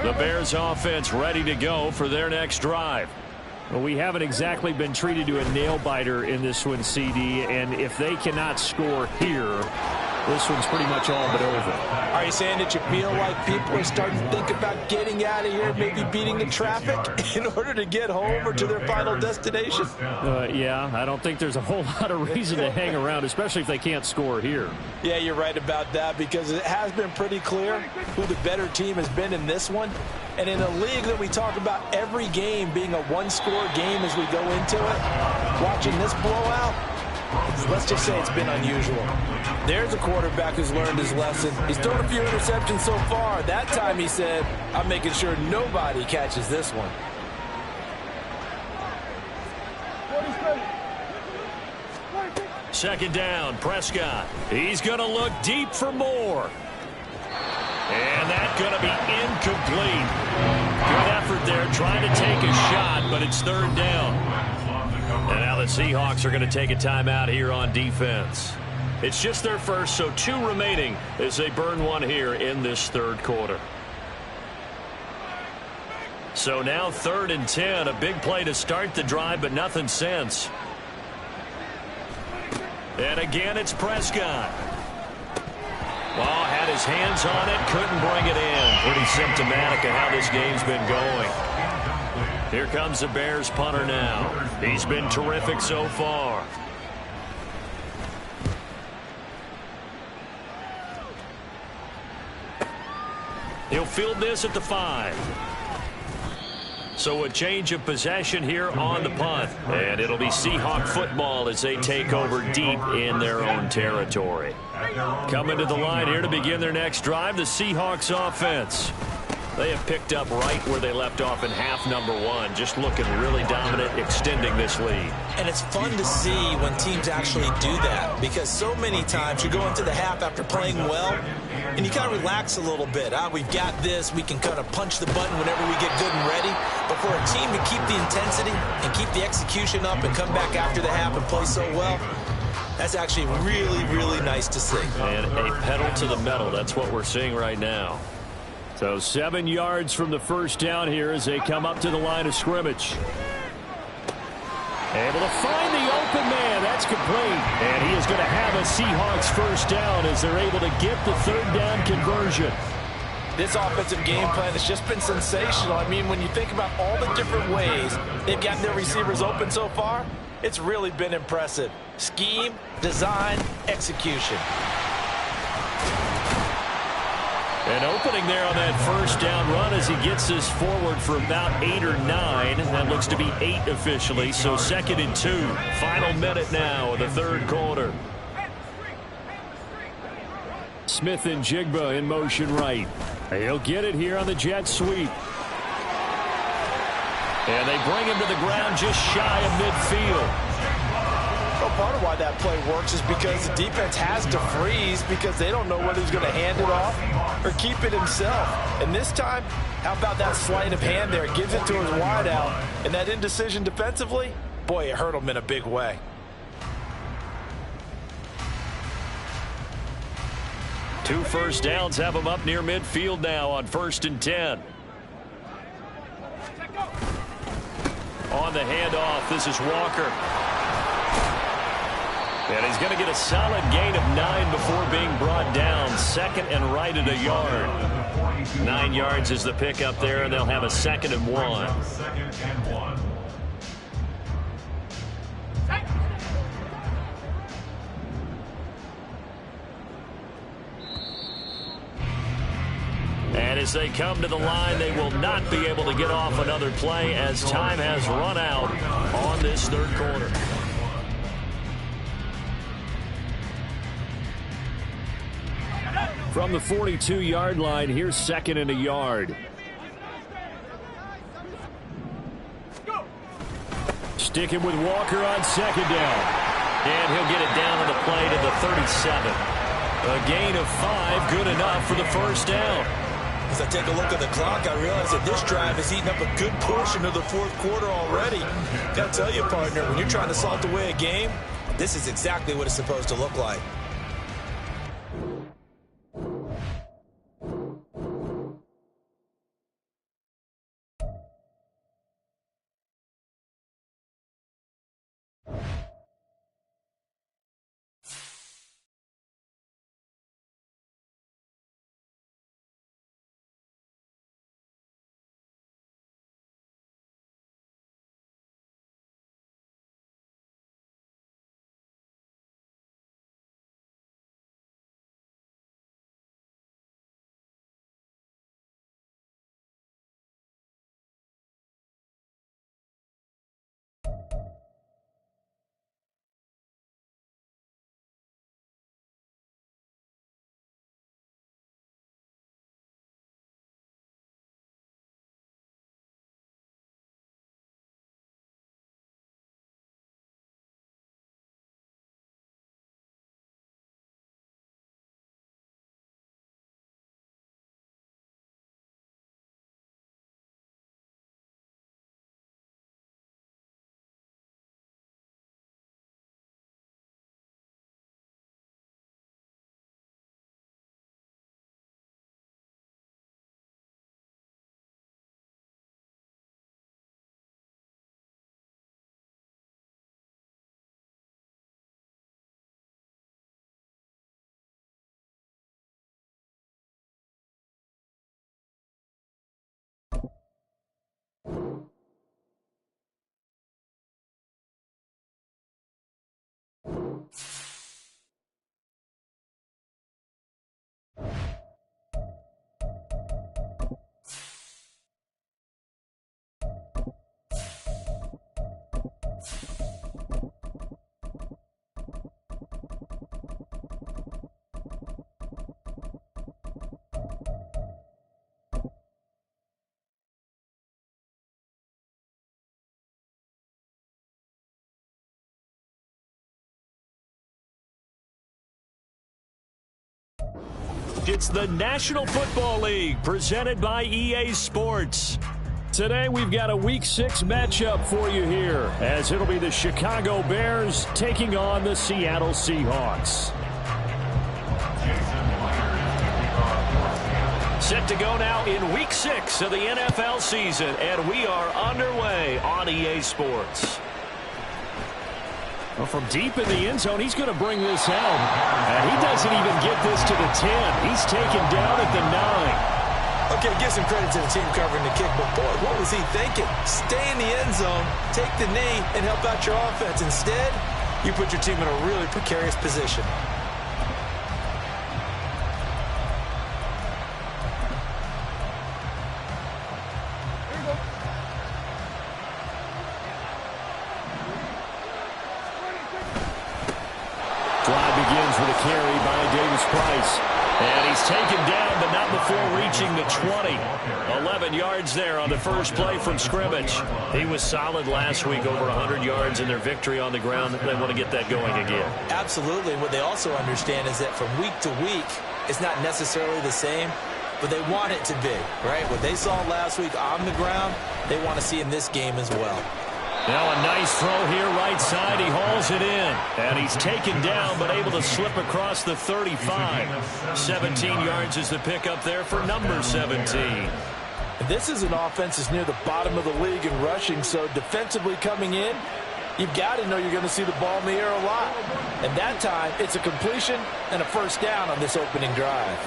The Bears offense ready to go for their next drive. Well, we haven't exactly been treated to a nail-biter in this one, CD, and if they cannot score here, this one's pretty much all but over. Are you saying that you feel like people are starting to think about getting out of here, maybe beating the traffic in order to get home or to their final destination? Yeah, I don't think there's a whole lot of reason to hang around, especially if they can't score here. Yeah, you're right about that, because it has been pretty clear who the better team has been in this one. And in a league that we talk about every game being a one-score game as we go into it, watching this blowout, let's just say it's been unusual. There's a quarterback who's learned his lesson. He's thrown a few interceptions so far. That time he said, I'm making sure nobody catches this one. Second down, Prescott. He's going to look deep for more. And that's going to be incomplete. Good effort there trying to take a shot, but it's 3rd down. And now the Seahawks are going to take a timeout here on defense. It's just their first, so 2 remaining as they burn one here in this 3rd quarter. So now 3rd and 10, a big play to start the drive, but nothing since. And again, it's Prescott. Well, had his hands on it, couldn't bring it in. Pretty symptomatic of how this game's been going. Here comes the Bears punter now. He's been terrific so far. He'll field this at the 5. So a change of possession here on the punt. And it'll be Seahawk football as they take over deep in their own territory. Coming to the line here to begin their next drive, the Seahawks offense. They have picked up right where they left off in half number 1, just looking really dominant, extending this lead. And it's fun to see when teams actually do that, because so many times you go into the half after playing well, and you kind of relax a little bit. We've got this. We can kind of punch the button whenever we get good and ready. But for a team to keep the intensity and keep the execution up and come back after the half and play so well, that's actually really, really nice to see. And a pedal to the metal. That's what we're seeing right now. So 7 yards from the first down here as they come up to the line of scrimmage. Able to find the open man. That's complete. And he is going to have a Seahawks first down as they're able to get the 3rd down conversion. This offensive game plan has just been sensational. I mean, when you think about all the different ways they've gotten their receivers open so far, it's really been impressive. Scheme, design, execution. An opening there on that first down run as he gets this forward for about 8 or 9. That looks to be 8 officially, so 2nd and 2. Final minute now of the 3rd quarter. Smith and Jigba in motion right. He'll get it here on the jet sweep. And they bring him to the ground just shy of midfield. Well, part of why that play works is because the defense has to freeze because they don't know whether he's going to hand it off or keep it himself. And this time, how about that sleight of hand there? Gives it to his wideout. And that indecision defensively, boy, it hurt him in a big way. Two first downs have him up near midfield now on 1st and 10. On the handoff, this is Walker. And he's going to get a solid gain of 9 before being brought down. 2nd and right at a yard. 9 yards is the pickup there, and they'll have a 2nd and 1. 2nd and 1. And as they come to the line, they will not be able to get off another play as time has run out on this 3rd quarter. From the 42-yard line, here's 2nd and a yard. Sticking with Walker on 2nd down. And he'll get it down on the play to the 37. A gain of 5, good enough for the first down. As I take a look at the clock, I realize that this drive has eaten up a good portion of the 4th quarter already. Got to tell you, partner, when you're trying to salt away a game, this is exactly what it's supposed to look like. It's the National Football League presented by EA Sports. Today we've got a Week 6 matchup for you here, as it'll be the Chicago Bears taking on the Seattle Seahawks. Set to go now in Week 6 of the NFL season, and we are underway on EA Sports. Well, from deep in the end zone, he's going to bring this out. And he doesn't even get this to the 10. He's taken down at the 9. Okay, give some credit to the team covering the kick, but boy, what was he thinking? Stay in the end zone, take the knee, and help out your offense. Instead, you put your team in a really precarious position. Drive begins with a carry by Davis Price. And he's taken down, but not before reaching the 20. 11 yards there on the first play from scrimmage. He was solid last week, over 100 yards in their victory on the ground. They want to get that going again. Absolutely. What they also understand is that from week to week, it's not necessarily the same, but they want it to be, right? What they saw last week on the ground, they want to see in this game as well. Now a nice throw here right side. He hauls it in. And he's taken down but able to slip across the 35. 17 yards is the pickup there for number 17. This is an offense that's near the bottom of the league in rushing, so defensively coming in, you've got to know you're going to see the ball in the air a lot. And that time, it's a completion and a first down on this opening drive.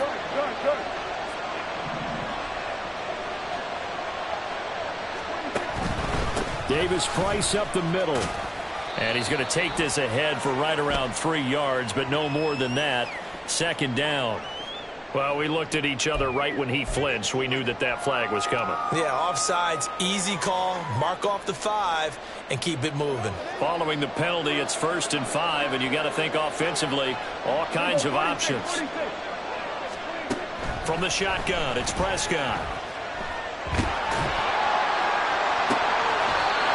Davis Price up the middle. And he's going to take this ahead for right around 3 yards, but no more than that. Second down. Well, we looked at each other right when he flinched. We knew that that flag was coming. Yeah, offsides, easy call, mark off the 5, and keep it moving. Following the penalty, it's 1st and 5, and you got to think offensively, all kinds of options. From the shotgun, it's Prescott.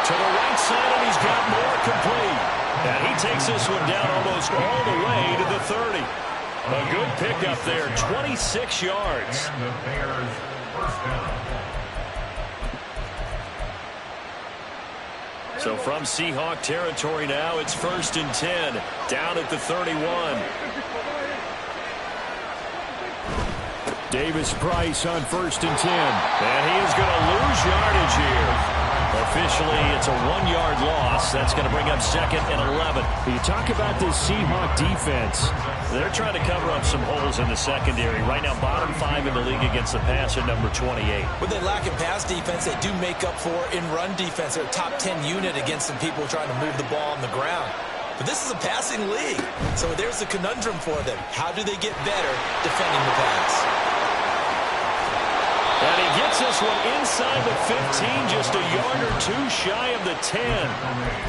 To the right side, and he's got more complete. And he takes this one down almost all the way to the 30. A good pickup there, 26 yards. And the Bears first down. So from Seahawk territory now, it's 1st and 10, down at the 31. Davis Price on 1st and 10. And he is going to lose yardage here. Officially, it's a 1-yard loss. That's going to bring up 2nd and 11. You talk about this Seahawk defense. They're trying to cover up some holes in the secondary. Right now, bottom 5 in the league against the pass at number 28. What they lack in pass defense, they do make up for in run defense. They're a top 10 unit against some people trying to move the ball on the ground. But this is a passing league, so there's a conundrum for them. How do they get better defending the pass? And he gets this one inside the 15, just a yard or 2 shy of the 10.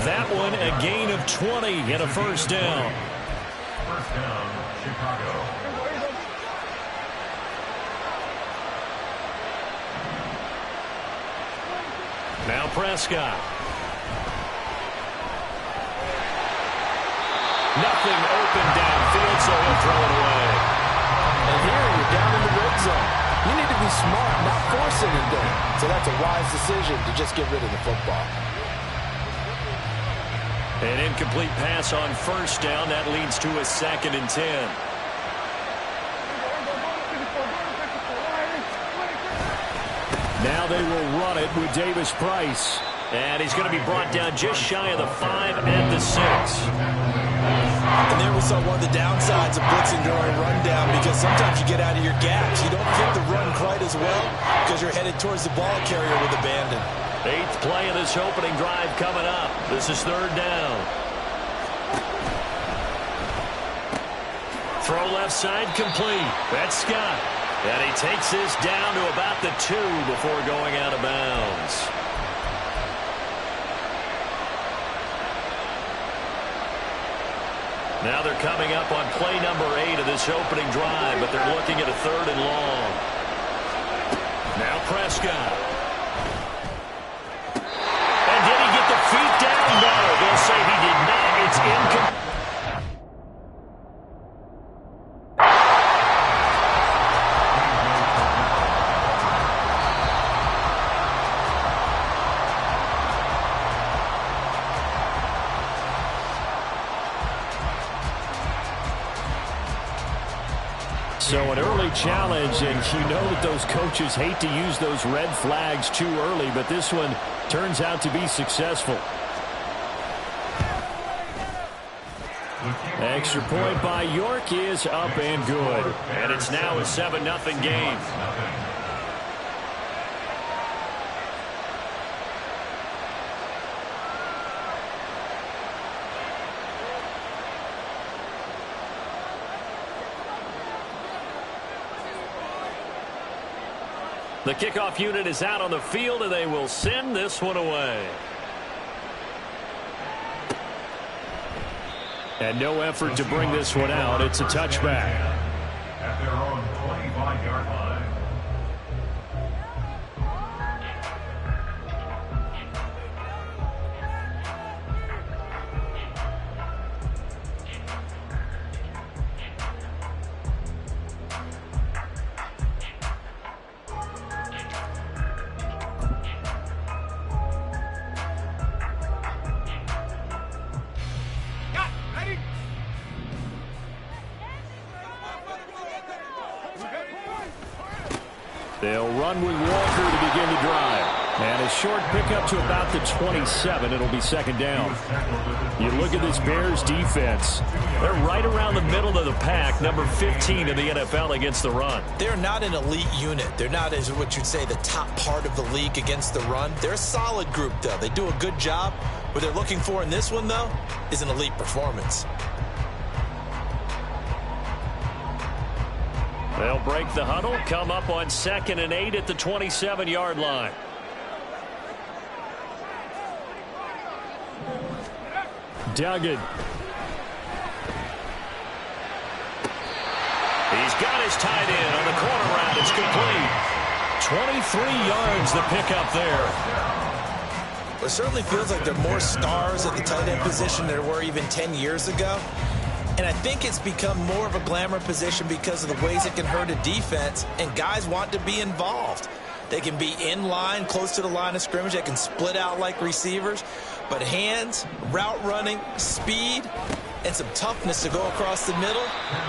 That one a gain of 20 and a first down. First down, Chicago. Now Prescott. Nothing open downfield, so he'll throw it away. And here you're down in the red zone. You need to be smart, not force anything. So that's a wise decision to just get rid of the football. An incomplete pass on first down. That leads to a 2nd and 10. Now they will run it with Davis Price. And he's going to be brought down just shy of the 5 at the 6. And there we saw one of the downsides of blitzing during rundown, because sometimes you get out of your gaps. You don't hit the run quite as well because you're headed towards the ball carrier with abandon. 8th play of this opening drive coming up. This is 3rd down. Throw left side complete. That's Scott. And he takes this down to about the 2 before going out of bounds. Now they're coming up on play number 8 of this opening drive, but they're looking at a 3rd and long. Now Prescott. And did he get the feet down? No, they'll say he did not. It's incomplete. So an early challenge, and you know that those coaches hate to use those red flags too early, but this one turns out to be successful. Extra point by York is up and good. And it's now a 7-0 game. The kickoff unit is out on the field, and they will send this one away. And no effort to bring this one out. It's a touchback. At their own 25-yard line. They'll run with Walker to begin the drive. And a short pickup to about the 27. It'll be second down. You look at this Bears defense. They're right around the middle of the pack, number 15 in the NFL against the run. They're not an elite unit. They're not, as what you'd say, the top part of the league against the run. They're a solid group, though. They do a good job. What they're looking for in this one, though, is an elite performance. They'll break the huddle, come up on 2nd and 8 at the 27-yard line. Duggan. He's got his tight end on the corner route. It's complete. 23 yards the pickup there. It certainly feels like there are more stars at the tight end position than there were even 10 years ago. And I think it's become more of a glamour position because of the ways it can hurt a defense, and guys want to be involved. They can be in line, close to the line of scrimmage. They can split out like receivers. But hands, route running, speed, and some toughness to go across the middle,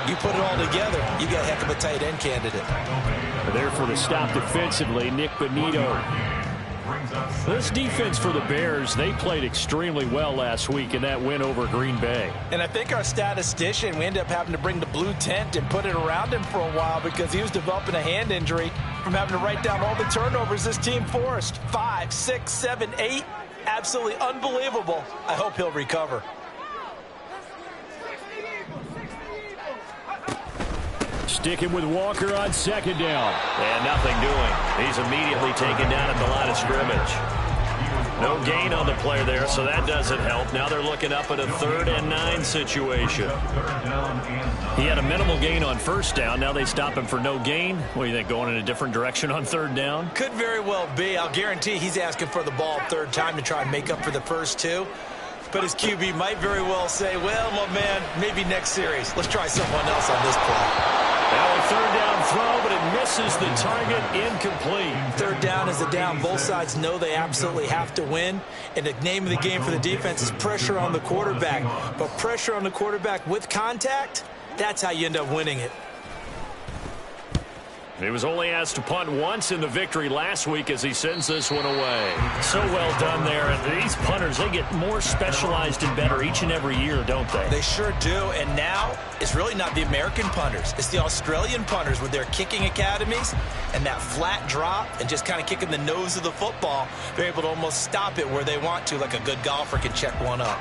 you put it all together, you got a heck of a tight end candidate. There for the stop defensively, Nick Bonito. This defense for the Bears, they played extremely well last week in that win over Green Bay. And I think our statistician, we ended up having to bring the blue tent and put it around him for a while because he was developing a hand injury from having to write down all the turnovers this team forced. 5, 6, 7, 8. Absolutely unbelievable. I hope he'll recover. Sticking with Walker on 2nd down. And nothing doing. He's immediately taken down at the line of scrimmage. No gain on the play there, so that doesn't help. Now they're looking up at a 3rd and 9 situation. He had a minimal gain on 1st down. Now they stop him for no gain. What do you think, going in a different direction on 3rd down? Could very well be. I'll guarantee he's asking for the ball 3rd time to try and make up for the first 2. But his QB might very well say, well, my man, maybe next series. Let's try someone else on this play. Now a 3rd down throw, but it misses the target, incomplete. 3rd down is a down. Both sides know they absolutely have to win. And the name of the game for the defense is pressure on the quarterback. But pressure on the quarterback with contact, that's how you end up winning it. He was only asked to punt once in the victory last week as he sends this one away. So well done there. And these punters, they get more specialized and better each and every year, don't they? They sure do. And now it's really not the American punters. It's the Australian punters with their kicking academies and that flat drop and just kind of kicking the nose of the football. They're able to almost stop it where they want to, like a good golfer can check one up.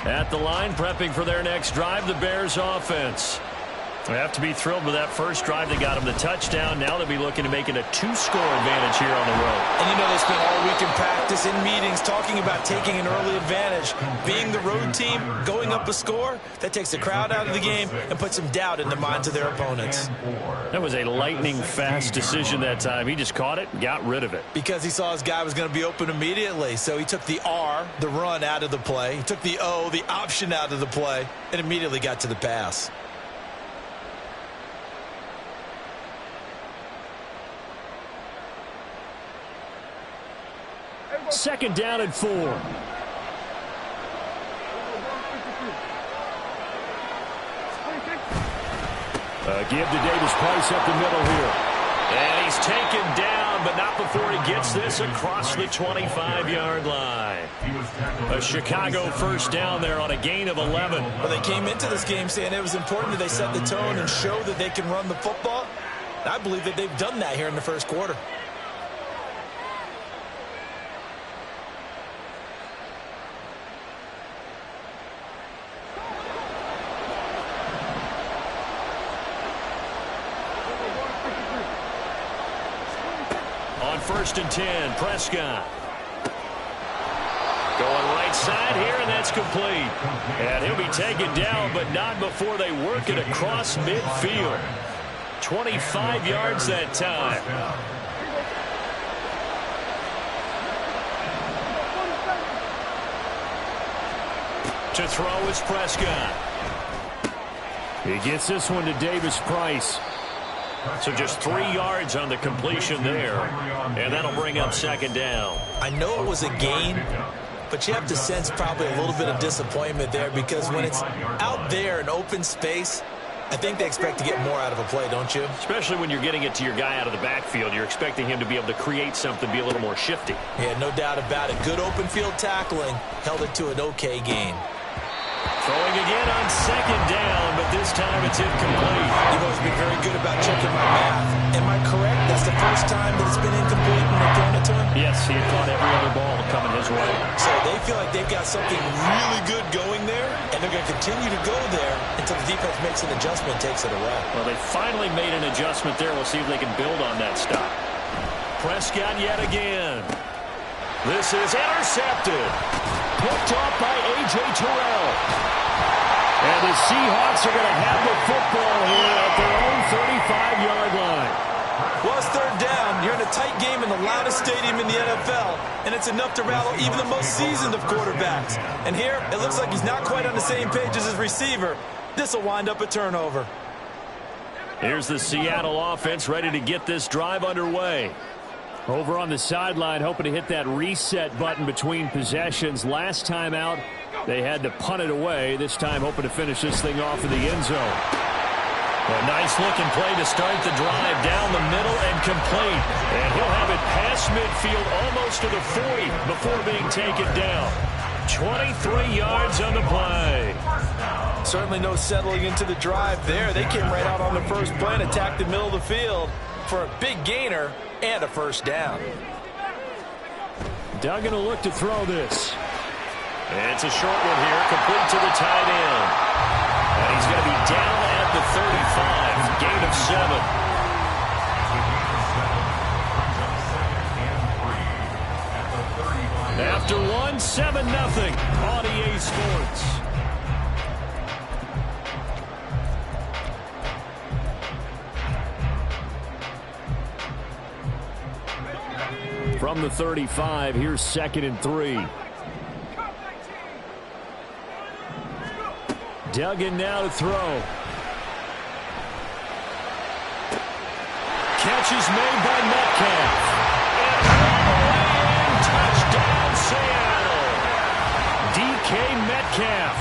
At the line, prepping for their next drive, the Bears offense. They have to be thrilled with that first drive. They got them the touchdown. Now they'll be looking to make it a 2-score advantage here on the road. And you know they spent all week in practice, in meetings, talking about taking an early advantage. Being the road team, going up a score, that takes the crowd out of the game and puts some doubt in the minds of their opponents. That was a lightning-fast decision that time. He just caught it and got rid of it. Because he saw his guy was going to be open immediately. So he took the R, the run, out of the play. He took the O, the option, out of the play, and immediately got to the pass. Second down and 4. Give to Davis Price up the middle here. And he's taken down, but not before he gets this across the 25-yard line. A Chicago first down there on a gain of 11. Well, they came into this game saying it was important that they set the tone and show that they can run the football. I believe that they've done that here in the first quarter. On 1st and 10, Prescott. Going right side here, and that's complete. And he'll be taken down, but not before they work it across midfield. 25 yards that time. To throw is Prescott. He gets this one to Davis Price. So just 3 yards on the completion there. And that'll bring up 2nd down. I know it was a gain, but you have to sense probably a little bit of disappointment there, because when it's out there in open space, I think they expect to get more out of a play, don't you? Especially when you're getting it to your guy out of the backfield. You're expecting him to be able to create something, be a little more shifty. Yeah, no doubt about it. Good open field tackling. Held it to an okay gain. Throwing again on 2nd down, but this time it's incomplete. You've always been very good about checking my math. Am I correct? That's the first time that it's been incomplete when they're throwing it to him? Yes, he had caught every other ball coming his way. So they feel like they've got something really good going there, and they're going to continue to go there until the defense makes an adjustment and takes it away. Well, they finally made an adjustment there. We'll see if they can build on that stop. Prescott yet again. This is intercepted. Picked off by A.J. Terrell. And the Seahawks are going to have the football here at their own 35-yard line. Well, it's 3rd down. You're in a tight game in the loudest stadium in the NFL, and it's enough to rattle even the most seasoned of quarterbacks. And here, it looks like he's not quite on the same page as his receiver. This will wind up a turnover. Here's the Seattle offense ready to get this drive underway. Over on the sideline, hoping to hit that reset button between possessions. Last time out, they had to punt it away. This time, hoping to finish this thing off in the end zone. A nice-looking play to start the drive down the middle and complete. And he'll have it past midfield almost to the 40 before being taken down. 23 yards on the play. Certainly no settling into the drive there. They came right out on the first play and attacked the middle of the field for a big gainer and a first down. Duggan will look to throw this. And it's a short one here, complete to the tight end. And he's going to be down at the 35, gain of 7. After one, 7-0 on EA Sports. From the 35, here's 2nd and 3. Duggan now to throw. Catch is made by Metcalf. And touchdown, Seattle. DK Metcalf.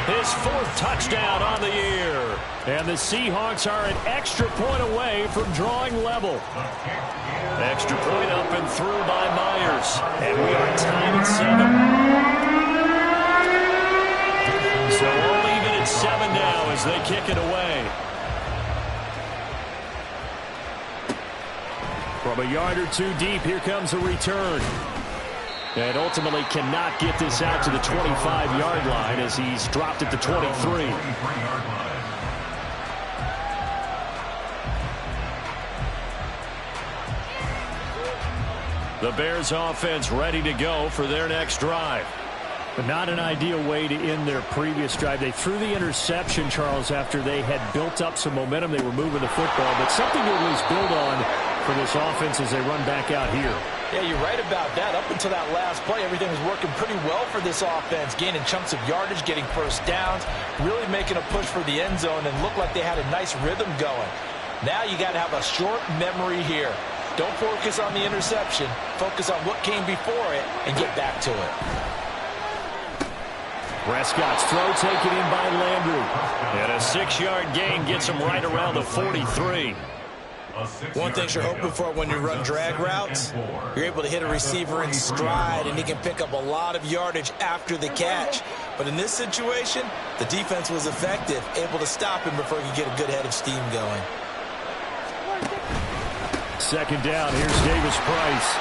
His 4th touchdown on the year. And the Seahawks are an extra point away from drawing level. Extra point up and through by Myers. And we are tied at 7. So we'll leave it at 7 now as they kick it away. From a yard or two deep, here comes a return. And ultimately cannot get this out to the 25-yard line as he's dropped at the 23. The Bears offense ready to go for their next drive. But not an ideal way to end their previous drive. They threw the interception, Charles, after they had built up some momentum. They were moving the football, but something to at least build on for this offense as they run back out here. Yeah, you're right about that. Up until that last play, everything was working pretty well for this offense, gaining chunks of yardage, getting first downs, really making a push for the end zone, and looked like they had a nice rhythm going. Now you got to have a short memory here. Don't focus on the interception. Focus on what came before it and get back to it. Prescott's throw taken in by Landry. And a 6-yard gain gets him right around the 43. One thing you're hoping for when you run drag routes, you're able to hit a receiver in stride, and he can pick up a lot of yardage after the catch. But in this situation, the defense was effective, able to stop him before he could get a good head of steam going. Second down, here's Davis Price.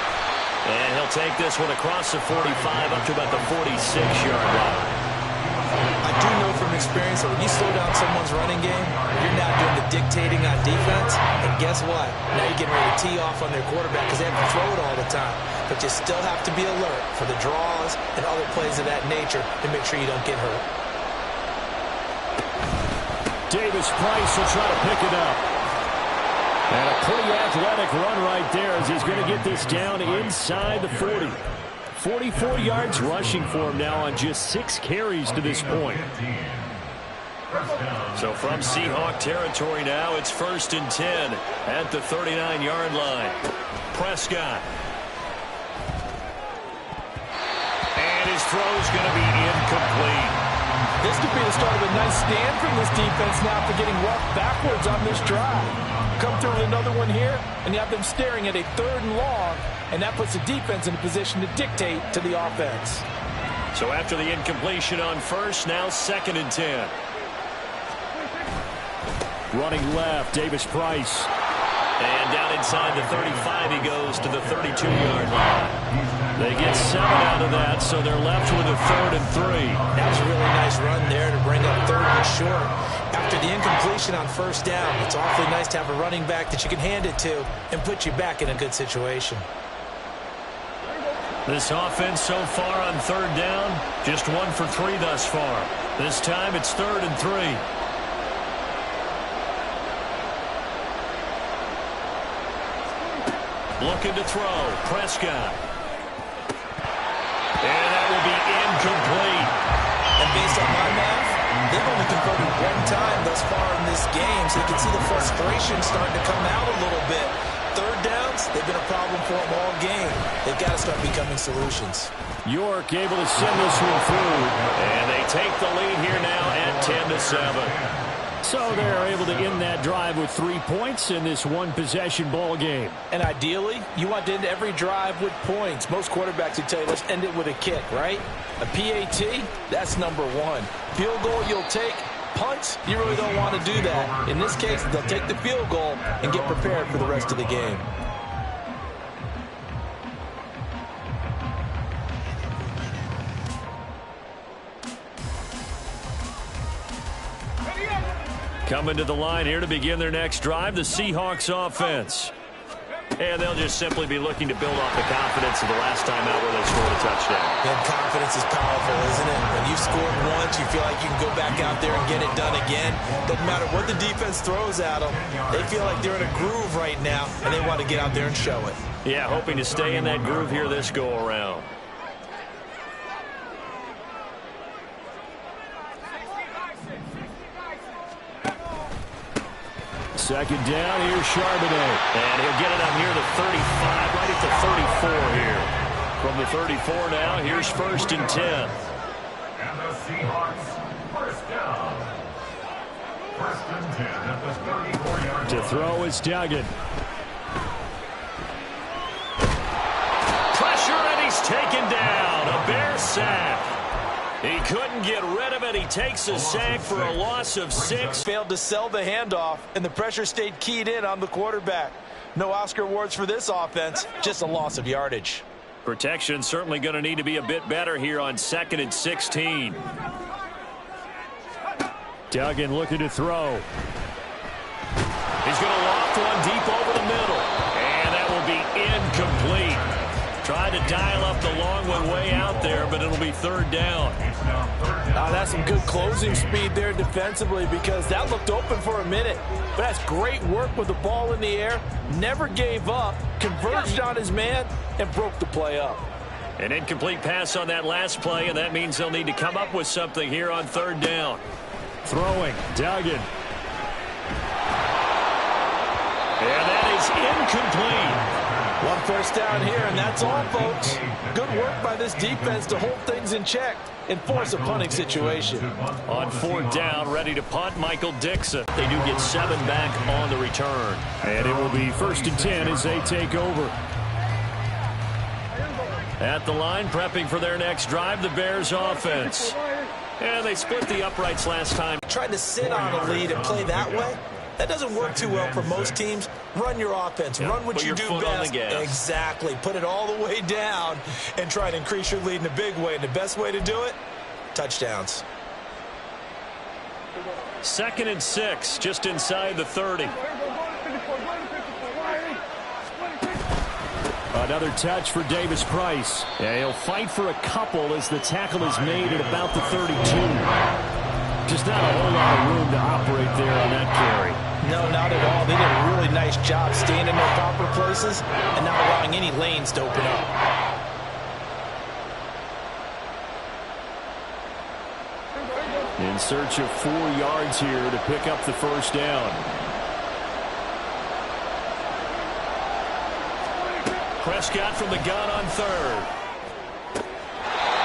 And he'll take this one across the 45 up to about the 46-yard line. I do know from experience that when you slow down someone's running game, you're now doing the dictating on defense. And guess what? Now you're getting ready to tee off on their quarterback because they have to throw it all the time. But you still have to be alert for the draws and other plays of that nature to make sure you don't get hurt. Davis Price will try to pick it up. And a pretty athletic run right there as he's going to get this down inside the 40. 44 yards rushing for him now on just 6 carries to this point. So from Seahawk territory now, it's 1st and 10 at the 39-yard line. Prescott. And his throw's going to be incomplete. This could be the start of a nice stand from this defense now for getting roughed backwards on this drive. Come through with another one here, and you have them staring at a 3rd and long, and that puts the defense in a position to dictate to the offense. So after the incompletion on 1st, now 2nd and 10. Running left, Davis Price. And down inside the 35, he goes to the 32-yard line. They get 7 out of that, so they're left with a 3rd and 3. That was a really nice run there to bring up 3rd and short. After the incompletion on 1st down, it's awfully nice to have a running back that you can hand it to and put you back in a good situation. This offense so far on 3rd down, just 1 for 3 thus far. This time it's 3rd and 3. Looking to throw. Prescott. And that will be incomplete. And based on my math, they've only converted 1 time thus far in this game, so you can see the frustration starting to come out a little bit. 3rd downs, they've been a problem for them all game. They've got to start becoming solutions. York able to send this one through. And they take the lead here now at 10-7. So they're able to end that drive with 3 points in this one-possession ball game. And ideally, you want to end every drive with points. Most quarterbacks would tell you, let's end it with a kick, right? A PAT, that's number 1. Field goal you'll take. Punts, you really don't want to do that. In this case, they'll take the field goal and get prepared for the rest of the game. Coming to the line here to begin their next drive, the Seahawks offense. And they'll just simply be looking to build off the confidence of the last time out where they scored a touchdown. And confidence is powerful, isn't it? When you've scored once, you feel like you can go back out there and get it done again. Doesn't matter what the defense throws at them. They feel like they're in a groove right now, and they want to get out there and show it. Yeah, hoping to stay in that groove here this go-around. Second down, here's Charbonnet. And he'll get it up near the 35, right at the 34 here. From the 34 now, here's 1st and 10. And the Seahawks, 1st down. 1st and 10 at the 34-yard line. To throw is Duggan. Pressure, and he's taken down. A Bear sack. He couldn't get rid of it. He takes a sack for a loss of 6. Failed to sell the handoff, and the pressure stayed keyed in on the quarterback. No Oscar awards for this offense, just a loss of yardage. Protection certainly going to need to be a bit better here on 2nd and 16. Duggan looking to throw. He's going to loft one deep over the middle. And that will be incomplete. Tried to dial up the long one way out there, but it'll be 3rd down. That's some good closing speed there defensively because that looked open for a minute. But that's great work with the ball in the air. Never gave up, converged on his man, and broke the play up. An incomplete pass on that last play, and that means they'll need to come up with something here on 3rd down. Throwing, Duggan. And that is incomplete. One first down here, and that's all, folks. Good work by this defense to hold things in check and force a punting situation. On fourth down, ready to punt, Michael Dixon. They do get 7 back on the return. And it will be 1st and 10 as they take over. At the line, prepping for their next drive, the Bears offense. And they split the uprights last time. Trying to sit on a lead and play that way, that doesn't work too well for most teams. Run your offense. Run what you do best. Exactly. Put it all the way down and try to increase your lead in a big way. And the best way to do it, touchdowns. 2nd and 6, just inside the 30. Another touch for Davis Price. Yeah, he'll fight for a couple as the tackle is made at about the 32. Just not a whole lot of room to operate there on that carry. No, not at all. They did a really nice job staying in their proper places and not allowing any lanes to open up. In search of 4 yards here to pick up the first down. Prescott from the gun on 3rd.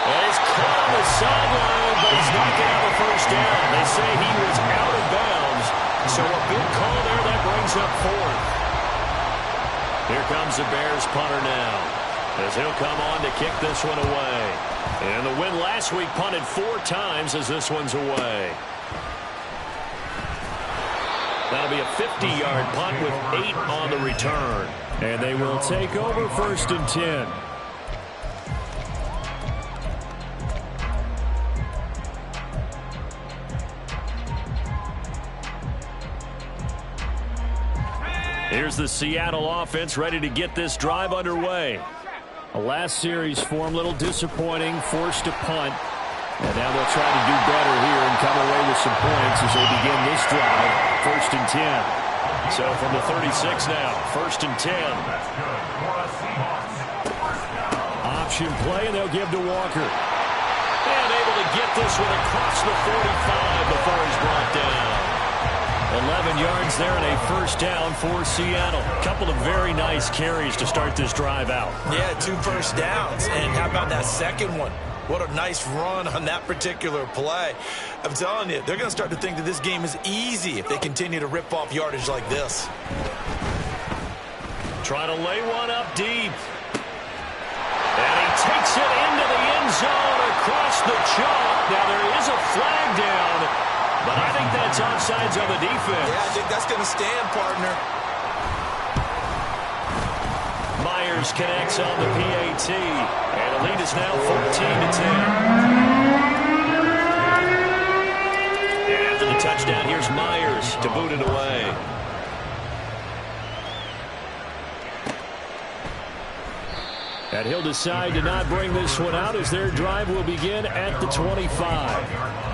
And he's caught on the sideline, but he's not getting the first down. They say he was out of bounds, so a big call there that brings up 4th. Here comes the Bears punter now, as he'll come on to kick this one away. And the win last week punted 4 times as this one's away. That'll be a 50-yard punt with 8 on the return. And they will take over 1st and 10. Here's the Seattle offense ready to get this drive underway. A last series for him, a little disappointing, forced to punt. And now they'll try to do better here and come away with some points as they begin this drive. 1st and 10. So from the 36 now, 1st and 10. Option play, and they'll give to Walker. And able to get this one across the 45 before he's brought down. 11 yards there and a first down for Seattle. A couple of very nice carries to start this drive out. Yeah, 2 first downs. And how about that second one? What a nice run on that particular play. I'm telling you, they're going to start to think that this game is easy if they continue to rip off yardage like this. Try to lay one up deep. And he takes it into the end zone across the chalk. Now there is a flag down, but I think that's offsides on the defense. Yeah, I think that's going to stand, partner. Myers connects on the PAT, and the lead is now 14-10. And after the touchdown, here's Myers to boot it away. And he'll decide to not bring this one out as their drive will begin at the 25.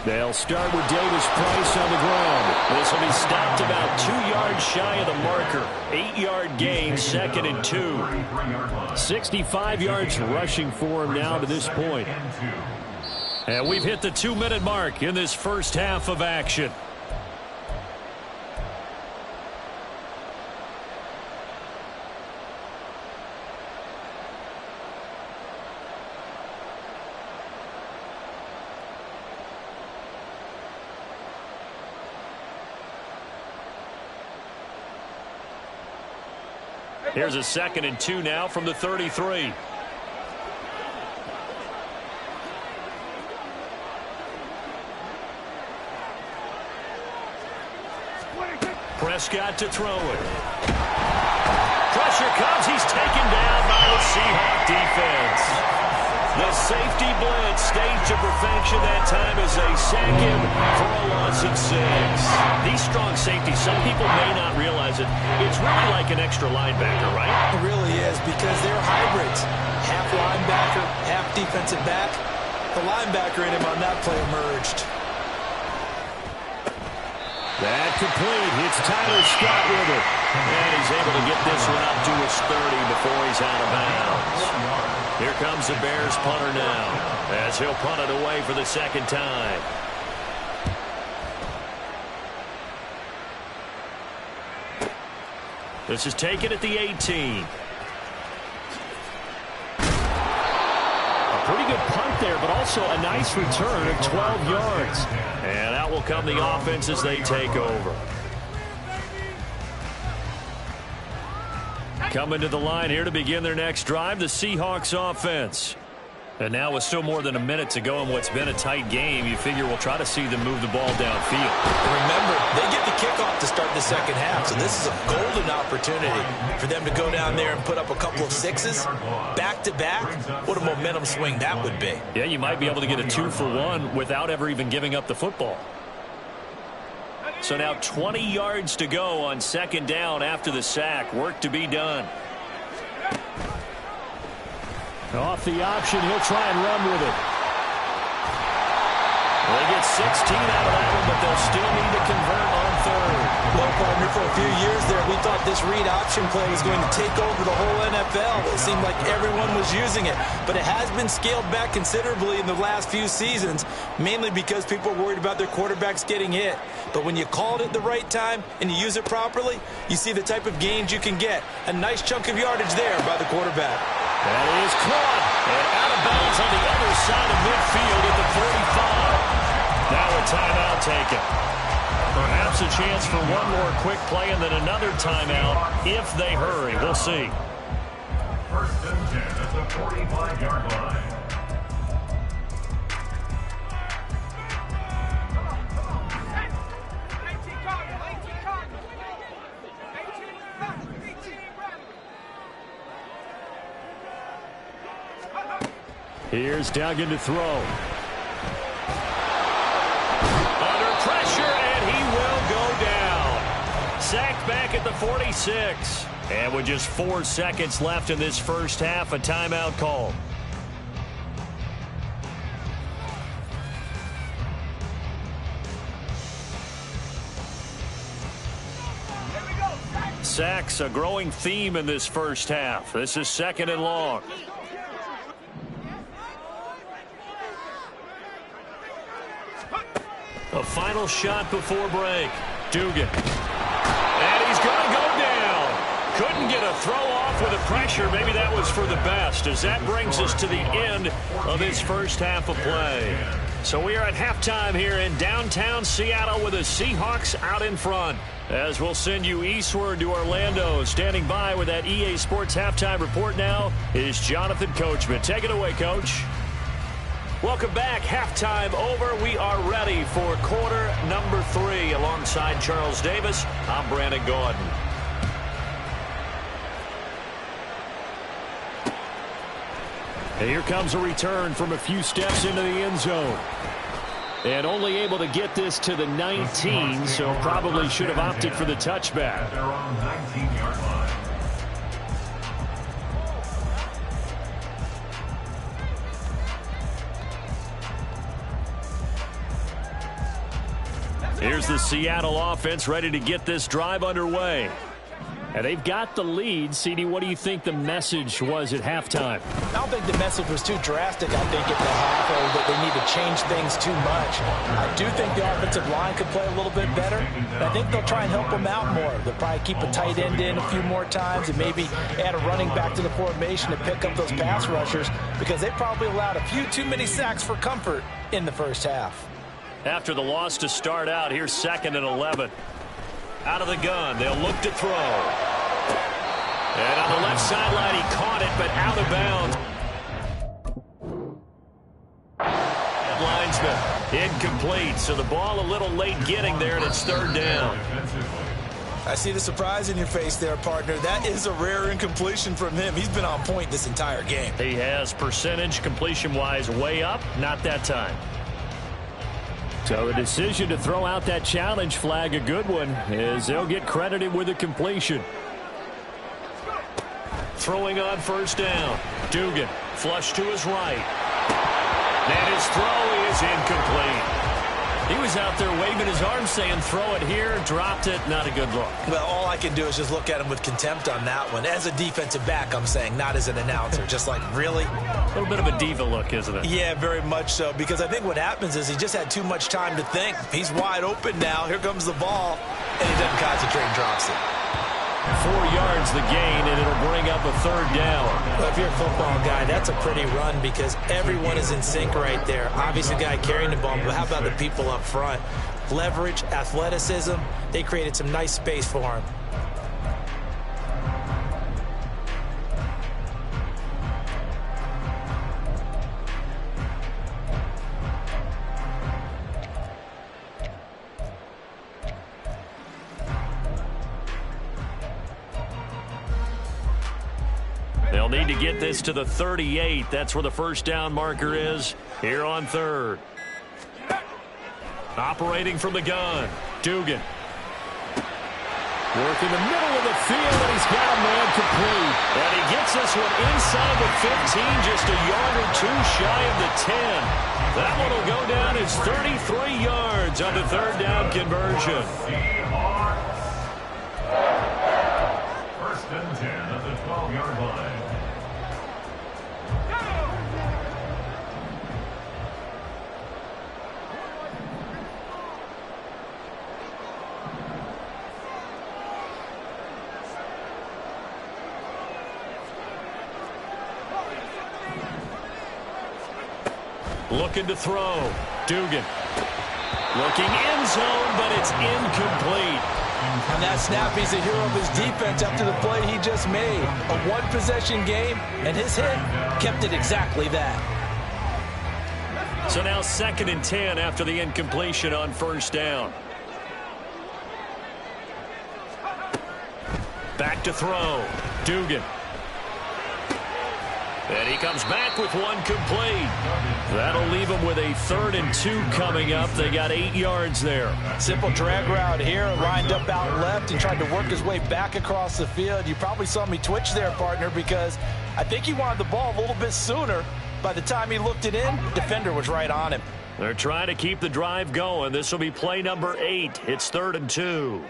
They'll start with Davis Price on the ground. This will be stopped about 2 yards shy of the marker. 8-yard gain, 2nd and 2. 65 yards rushing for him now to this point. And we've hit the 2-minute mark in this first half of action. Here's a 2nd and 2 now from the 33. Prescott to throw it. Pressure comes. He's taken down by the Seahawk defense. The safety blitz staged to perfection that time as they sack him for a loss of 6. These strong safeties, some people may not realize it. It's really like an extra linebacker, right? It really is, because they're hybrids. Half linebacker, half defensive back. The linebacker in him on that play emerged. That complete. It's Tyler Scott with it. And he's able to get this one up to his 30 before he's out of bounds. Here comes the Bears punter now, as he'll punt it away for the second time. This is taken at the 18. Pretty good punt there, but also a nice return of 12 yards. And out will come the offense as they take over. Coming to the line here to begin their next drive, the Seahawks offense. And now with still more than a minute to go in what's been a tight game, you figure we'll try to see them move the ball downfield. Remember, they get the kickoff to start the second half, so this is a golden opportunity for them to go down there and put up a couple of sixes back-to-back. What a momentum swing that would be. Yeah, you might be able to get a 2-for-1 without ever even giving up the football. So now 20 yards to go on second down after the sack. Work to be done. Off the option, he'll try and run with it. They get 16 out of that one, but they'll still need to convert on third. Well, partner, for a few years there, we thought this read option play was going to take over the whole NFL. It seemed like everyone was using it, but it has been scaled back considerably in the last few seasons, mainly because people are worried about their quarterbacks getting hit. But when you call it at the right time and you use it properly, you see the type of gains you can get. A nice chunk of yardage there by the quarterback. That is caught and out of bounds on the other side of midfield at the 45. Now a timeout taken. Perhaps a chance for one more quick play and then another timeout if they hurry. We'll see. First and 10 at the 45-yard line. Here's Duggan to throw. Under pressure, and he will go down. Sacked back at the 46. And with just 4 seconds left in this first half, a timeout call. Sacks, a growing theme in this first half. This is second and long. A final shot before break. Dugan. And he's going to go down. Couldn't get a throw off with the pressure. Maybe that was for the best, as that brings us to the end of this first half of play. So we are at halftime here in downtown Seattle with the Seahawks out in front. As we'll send you eastward to Orlando. Standing by with that EA Sports halftime report now is Jonathan Coachman. Take it away, Coach. Welcome back. Halftime over. We are ready for quarter number 3. Alongside Charles Davis, I'm Brandon Gordon. And here comes a return from a few steps into the end zone. And only able to get this to the 19, so probably should have opted for the touchback. They're on 19-yard line. Here's the Seattle offense ready to get this drive underway. And they've got the lead. CD, what do you think the message was at halftime? I don't think the message was too drastic, I think, at the half, or that they need to change things too much. I do think the offensive line could play a little bit better, and I think they'll try and help them out more. They'll probably keep a tight end in a few more times and maybe add a running back to the formation to pick up those pass rushers, because they probably allowed a few too many sacks for comfort in the first half. After the loss to start out, here's second and 11. Out of the gun, they'll look to throw. And on the left sideline, he caught it, but out of bounds. Linesman, incomplete. So the ball a little late getting there, and it's third down. I see the surprise in your face there, partner. That is a rare incompletion from him. He's been on point this entire game. He has percentage completion-wise way up, not that time. So the decision to throw out that challenge flag, a good one, as they'll get credited with a completion. Throwing on first down. Dugan, flush to his right. And his throw is incomplete. He was out there waving his arms saying, throw it here, dropped it, not a good look. Well, all I can do is just look at him with contempt on that one. As a defensive back, I'm saying, not as an announcer. Just like, really? A little bit of a diva look, isn't it? Yeah, very much so, because I think what happens is he just had too much time to think. He's wide open now. Here comes the ball, and he doesn't concentrate and drops it. 4 yards the gain, and it'll bring up a third down. Well, if you're a football guy, that's a pretty run because everyone is in sync right there. Obviously, the guy carrying the ball, but how about the people up front? Leverage, athleticism, they created some nice space for him. They'll need to get this to the 38. That's where the first down marker is here on third. Operating from the gun, Dugan. Working the middle of the field, and he's got a man complete. And he gets this one inside the 15, just a yard or two shy of the 10. That one will go down as 33 yards on the third down conversion. First and 10 at the 12-yard line. Looking to throw. Dugan. Looking end zone, but it's incomplete. On that snap, he's a hero of his defense after the play he just made. A one-possession game, and his hit kept it exactly that. So now 2nd and 10 after the incompletion on first down. Back to throw. Dugan. And he comes back with one complete. That'll leave him with a 3rd and 2 coming up. They got 8 yards there. Simple drag route here, lined up out left and tried to work his way back across the field. You probably saw me twitch there, partner, because I think he wanted the ball a little bit sooner. By the time he looked it in, defender was right on him. They're trying to keep the drive going. This will be play number 8. It's 3rd and 2.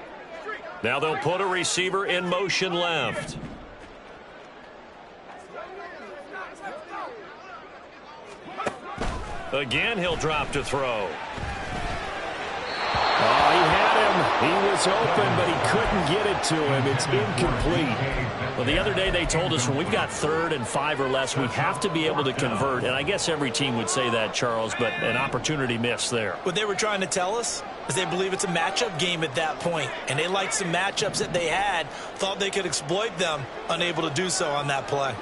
Now they'll put a receiver in motion left. Again, he'll drop to throw. Oh, he had him. He was open, but he couldn't get it to him. It's incomplete. Well, the other day they told us when we've got 3rd and 5 or less, we have to be able to convert. And I guess every team would say that, Charles, but an opportunity missed there. What they were trying to tell us is they believe it's a matchup game at that point. And they liked some matchups that they had, thought they could exploit them, unable to do so on that play.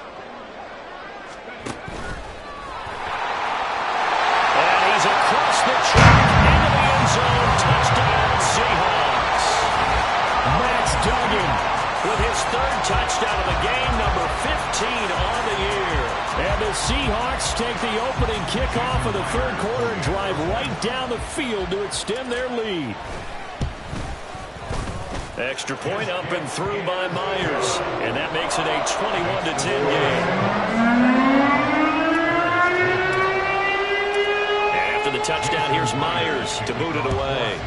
Across the track, into the end zone, touchdown Seahawks. Max Duggan with his 3rd touchdown of the game, number 15 on the year. And the Seahawks take the opening kickoff of the 3rd quarter and drive right down the field to extend their lead. Extra point up and through by Myers, and that makes it a 21-10 game. The touchdown, here's Myers to boot it away.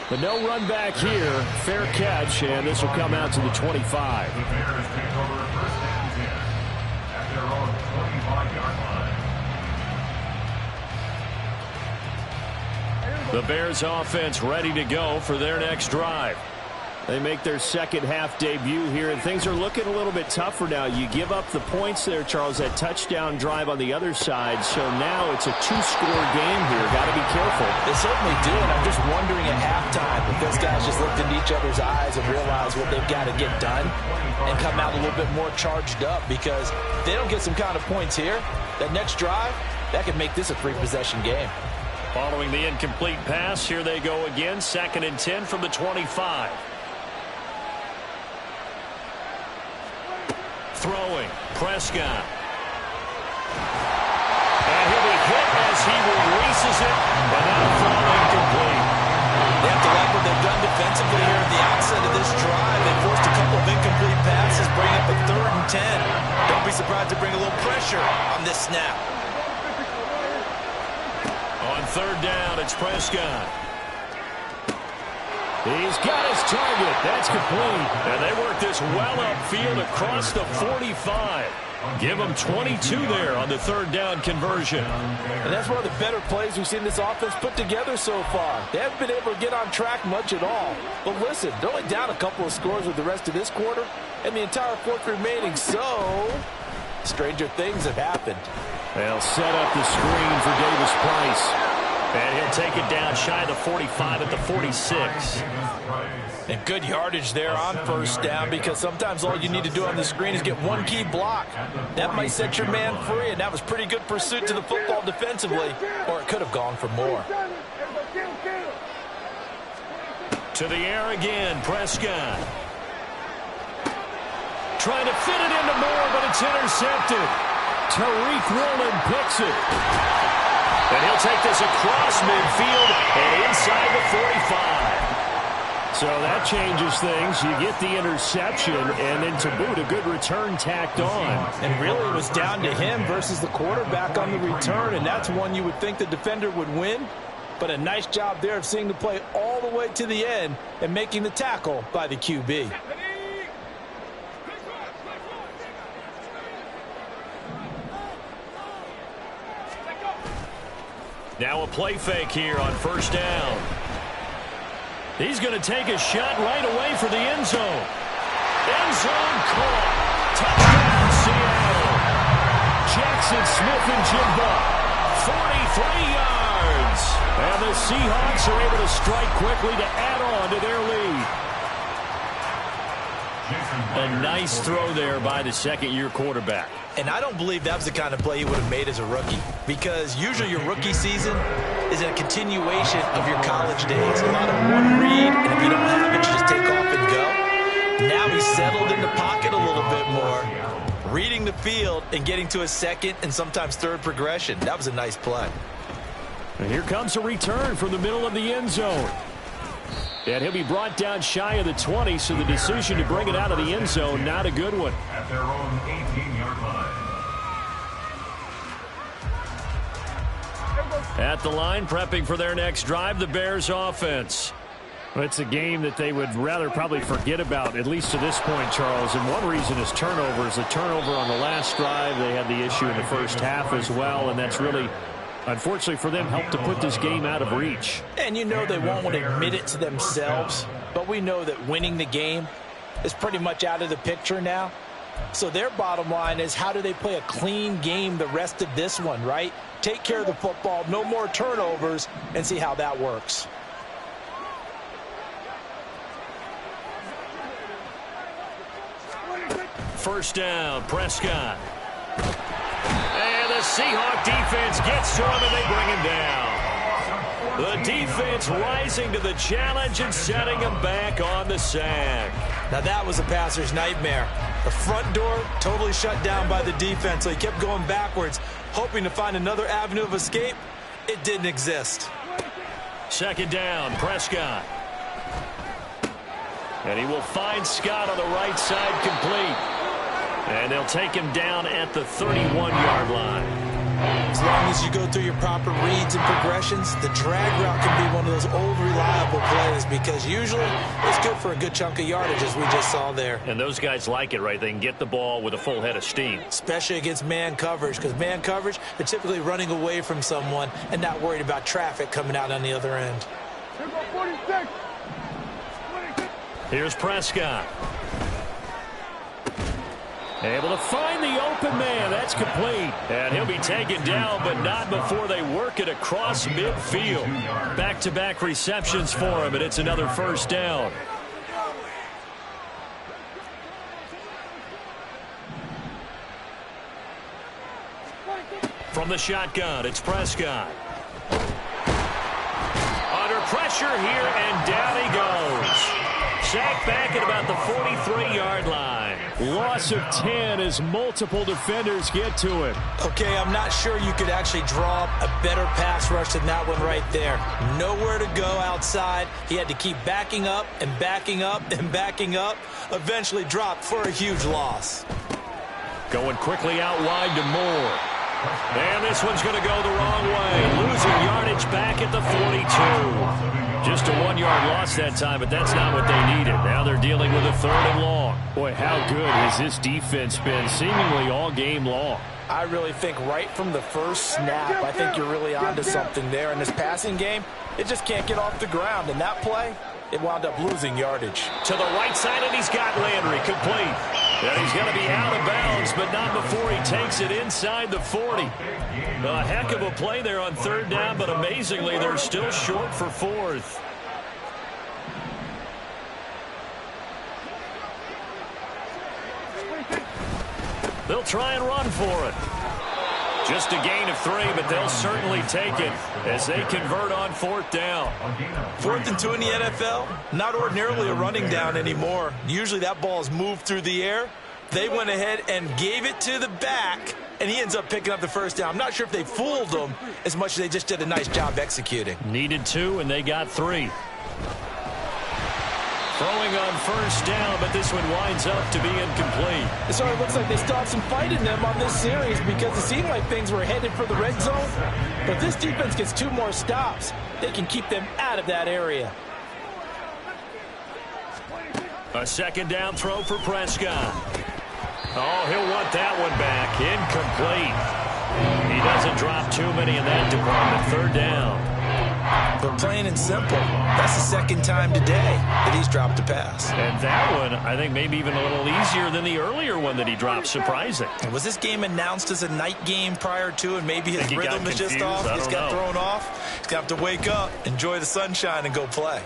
But no run back here. Fair catch, and this will come out to the 25. The Bears take over 1st and 10 at their own 25-yard line. The Bears offense ready to go for their next drive. They make their second half debut here, and things are looking a little bit tougher now. You give up the points there, Charles, that touchdown drive on the other side. So now it's a 2-score game here. Got to be careful. They certainly do, and I'm just wondering at halftime if those guys just looked into each other's eyes and realized what they've got to get done and come out a little bit more charged up, because if they don't get some kind of points here, that next drive, that could make this a 3-possession game. Following the incomplete pass, here they go again. 2nd and 10 from the 25. Throwing, Prescott. And he'll be hit as he releases it, but now throw incomplete. They have to like what they've done defensively here at the outset of this drive. They forced a couple of incomplete passes, bring up a 3rd and 10. Don't be surprised to bring a little pressure snap. On third down, it's Prescott. He's got his target. That's complete. And they work this well upfield across the 45. Give them 22 there on the third down conversion. And that's one of the better plays we've seen this offense put together so far. They haven't been able to get on track much at all. But listen, they're only down a couple of scores with the rest of this quarter and the entire fourth remaining. So, stranger things have happened. They'll set up the screen for Davis Price. And he'll take it down shy of the 45 at the 46. And good yardage there on first down, because sometimes all you need to do on the screen is get one key block. That might set your man free, and that was pretty good pursuit to the football defensively, or it could have gone for more. To the air again, Prescott. Trying to fit it into Moore, but it's intercepted. Tariq Woolen picks it. And he'll take this across midfield and inside the 45. So that changes things. You get the interception, and then to boot, a good return tacked on. And really it was down to him versus the quarterback on the return, and that's one you would think the defender would win. But a nice job there of seeing the play all the way to the end and making the tackle by the QB. Now a play fake here on first down. He's going to take a shot right away for the end zone. End zone caught. Touchdown, Seattle. Jackson Smith and Jigba. 43 yards. And the Seahawks are able to strike quickly to add on to their lead. A nice throw there by the second-year quarterback. And I don't believe that was the kind of play he would have made as a rookie, because usually your rookie season is a continuation of your college days. A lot of one read, and if you don't have it, you just take off and go. Now he's settled in the pocket a little bit more, reading the field and getting to a second and sometimes third progression. That was a nice play. And here comes a return from the middle of the end zone. And he'll be brought down shy of the 20, so the decision to bring it out of the end zone, not a good one. At their own 18-yard line. At the line, prepping for their next drive, the Bears offense. Well, it's a game that they would rather probably forget about, at least to this point, Charles. And one reason is turnovers. The turnover on the last drive, they had the issue in the first half as well, and that's really, unfortunately for them, helped to put this game out of reach. And you know they won't want to admit it to themselves, but we know that winning the game is pretty much out of the picture now. So their bottom line is, how do they play a clean game the rest of this one, right? Take care of the football, no more turnovers, and see how that works. First down, Prescott. And the Seahawk defense gets to him, and they bring him down. The defense rising to the challenge and setting him back on the sack. Now that was a passer's nightmare. The front door totally shut down by the defense, so he kept going backwards, hoping to find another avenue of escape. It didn't exist. Second down, Prescott. And he will find Scott on the right side, complete. And they'll take him down at the 31-yard line. As long as you go through your proper reads and progressions, the drag route can be one of those old reliable plays, because usually it's good for a good chunk of yardage, as we just saw there. And those guys like it, right? They can get the ball with a full head of steam. Especially against man coverage, because man coverage, they're typically running away from someone and not worried about traffic coming out on the other end. Here's Prescott. Able to find the open man. That's complete. And he'll be taken down, but not before they work it across midfield. Back-to-back receptions for him, and it's another first down. From the shotgun, it's Prescott. Under pressure here, and down he goes. Sacked back at about the 43-yard line. Loss of 10 as multiple defenders get to him. Okay, I'm not sure you could actually draw up a better pass rush than that one right there. Nowhere to go outside. He had to keep backing up and backing up and backing up. Eventually dropped for a huge loss. Going quickly out wide to Moore. And this one's going to go the wrong way. Losing yardage back at the 42. Just a 1-yard loss that time, but that's not what they needed. Now they're dealing with a 3rd and long. Boy, how good has this defense been seemingly all game long? I really think right from the first snap, I think you're really onto something there. In this passing game, it just can't get off the ground. And that play, it wound up losing yardage. To the right side, and he's got Landry complete. And he's going to be out of bounds, but not before he takes it inside the 40. A heck of a play there on 3rd down, but amazingly, they're still short for 4th. They'll try and run for it. Just a gain of 3, but they'll certainly take it as they convert on 4th down. 4th and 2 in the NFL, not ordinarily a running down anymore. Usually that ball is moved through the air. They went ahead and gave it to the back, and he ends up picking up the 1st down. I'm not sure if they fooled him as much as they just did a nice job executing. Needed 2, and they got 3. Throwing on 1st down, but this one winds up to be incomplete. It sort of looks like they still have some fight in them on this series because it seemed like things were headed for the red zone. But this defense gets 2 more stops. They can keep them out of that area. A 2nd down throw for Prescott. Oh, he'll want that one back. Incomplete. He doesn't drop too many in that department. 3rd down. But plain and simple, that's the 2nd time today that he's dropped a pass. And that one, I think, maybe even a little easier than the earlier one that he dropped. Surprising. Was this game announced as a night game prior to, and maybe his rhythm is just off? He's got thrown off. He's got to wake up, enjoy the sunshine, and go play.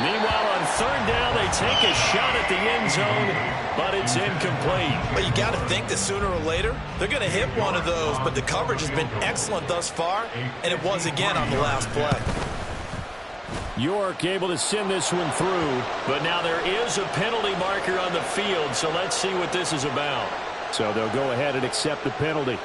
Meanwhile, on 3rd down, they take a shot at the end zone, but it's incomplete. But you got to think that sooner or later, they're going to hit one of those, but the coverage has been excellent thus far, and it was again on the last play. York able to send this one through, but now there is a penalty marker on the field, so let's see what this is about. So they'll go ahead and accept the penalty.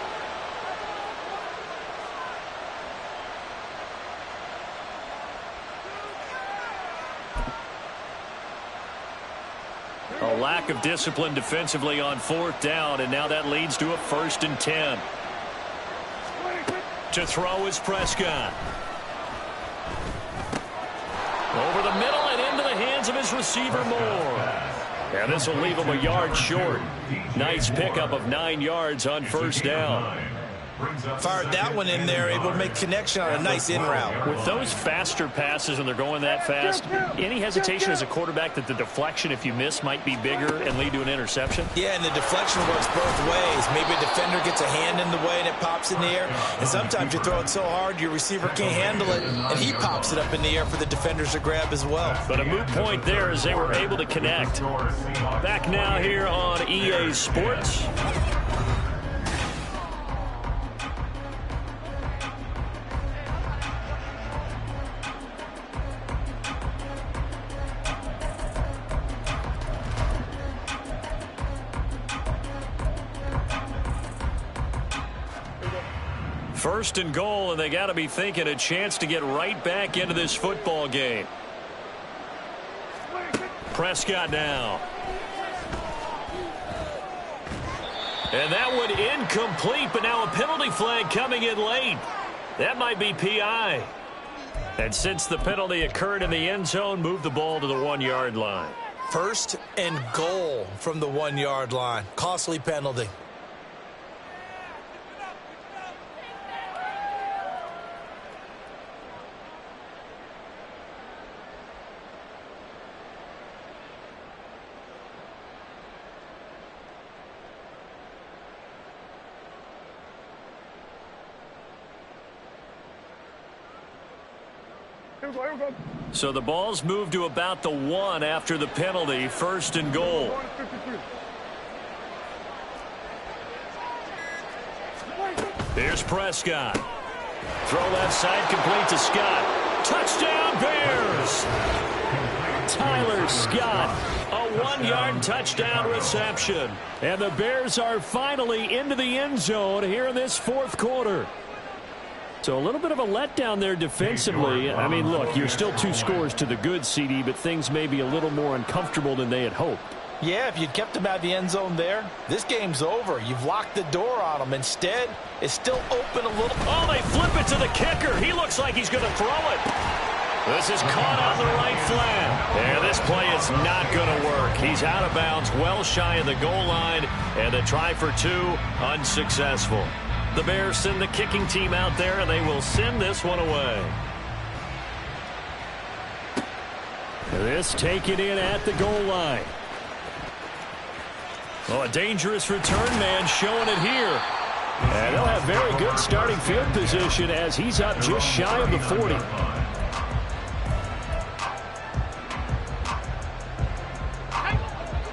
A lack of discipline defensively on 4th down, and now that leads to a 1st and 10. To throw is Prescott. Over the middle and into the hands of his receiver Moore. And this will leave him a yard short. Nice pickup of 9 yards on 1st down. Fired that one in there, able to make connection on a nice in route. With those faster passes and they're going that fast, any hesitation as a quarterback that the deflection, if you miss, might be bigger and lead to an interception? Yeah, and the deflection works both ways. Maybe a defender gets a hand in the way and it pops in the air. And sometimes you throw it so hard your receiver can't handle it, and he pops it up in the air for the defenders to grab as well. But a moot point there as they were able to connect. Back now here on EA Sports. First and goal, and they got to be thinking a chance to get right back into this football game. Prescott now. And that one incomplete, but now a penalty flag coming in late. That might be PI. And since the penalty occurred in the end zone, move the ball to the 1-yard line. 1st and goal from the 1-yard line. Costly penalty. So the ball's moved to about the 1 after the penalty. 1st and goal. Here's Prescott. Throw left side, complete to Scott. Touchdown Bears! Tyler Scott, a 1-yard touchdown reception. And the Bears are finally into the end zone here in this 4th quarter. So a little bit of a letdown there defensively. I mean, look, you're still 2 scores to the good, CD, but things may be a little more uncomfortable than they had hoped. Yeah, if you'd kept him out of the end zone there, this game's over. You've locked the door on him. Instead, it's still open a little. Oh, they flip it to the kicker. He looks like he's going to throw it. This is caught on the right flat. And this play is not going to work. He's out of bounds, well shy of the goal line, and a try for two, unsuccessful. The Bears send the kicking team out there, and they will send this one away. This taken in at the goal line. Well, a dangerous return man showing it here. And they'll have very good starting field position as he's up just shy of the 40.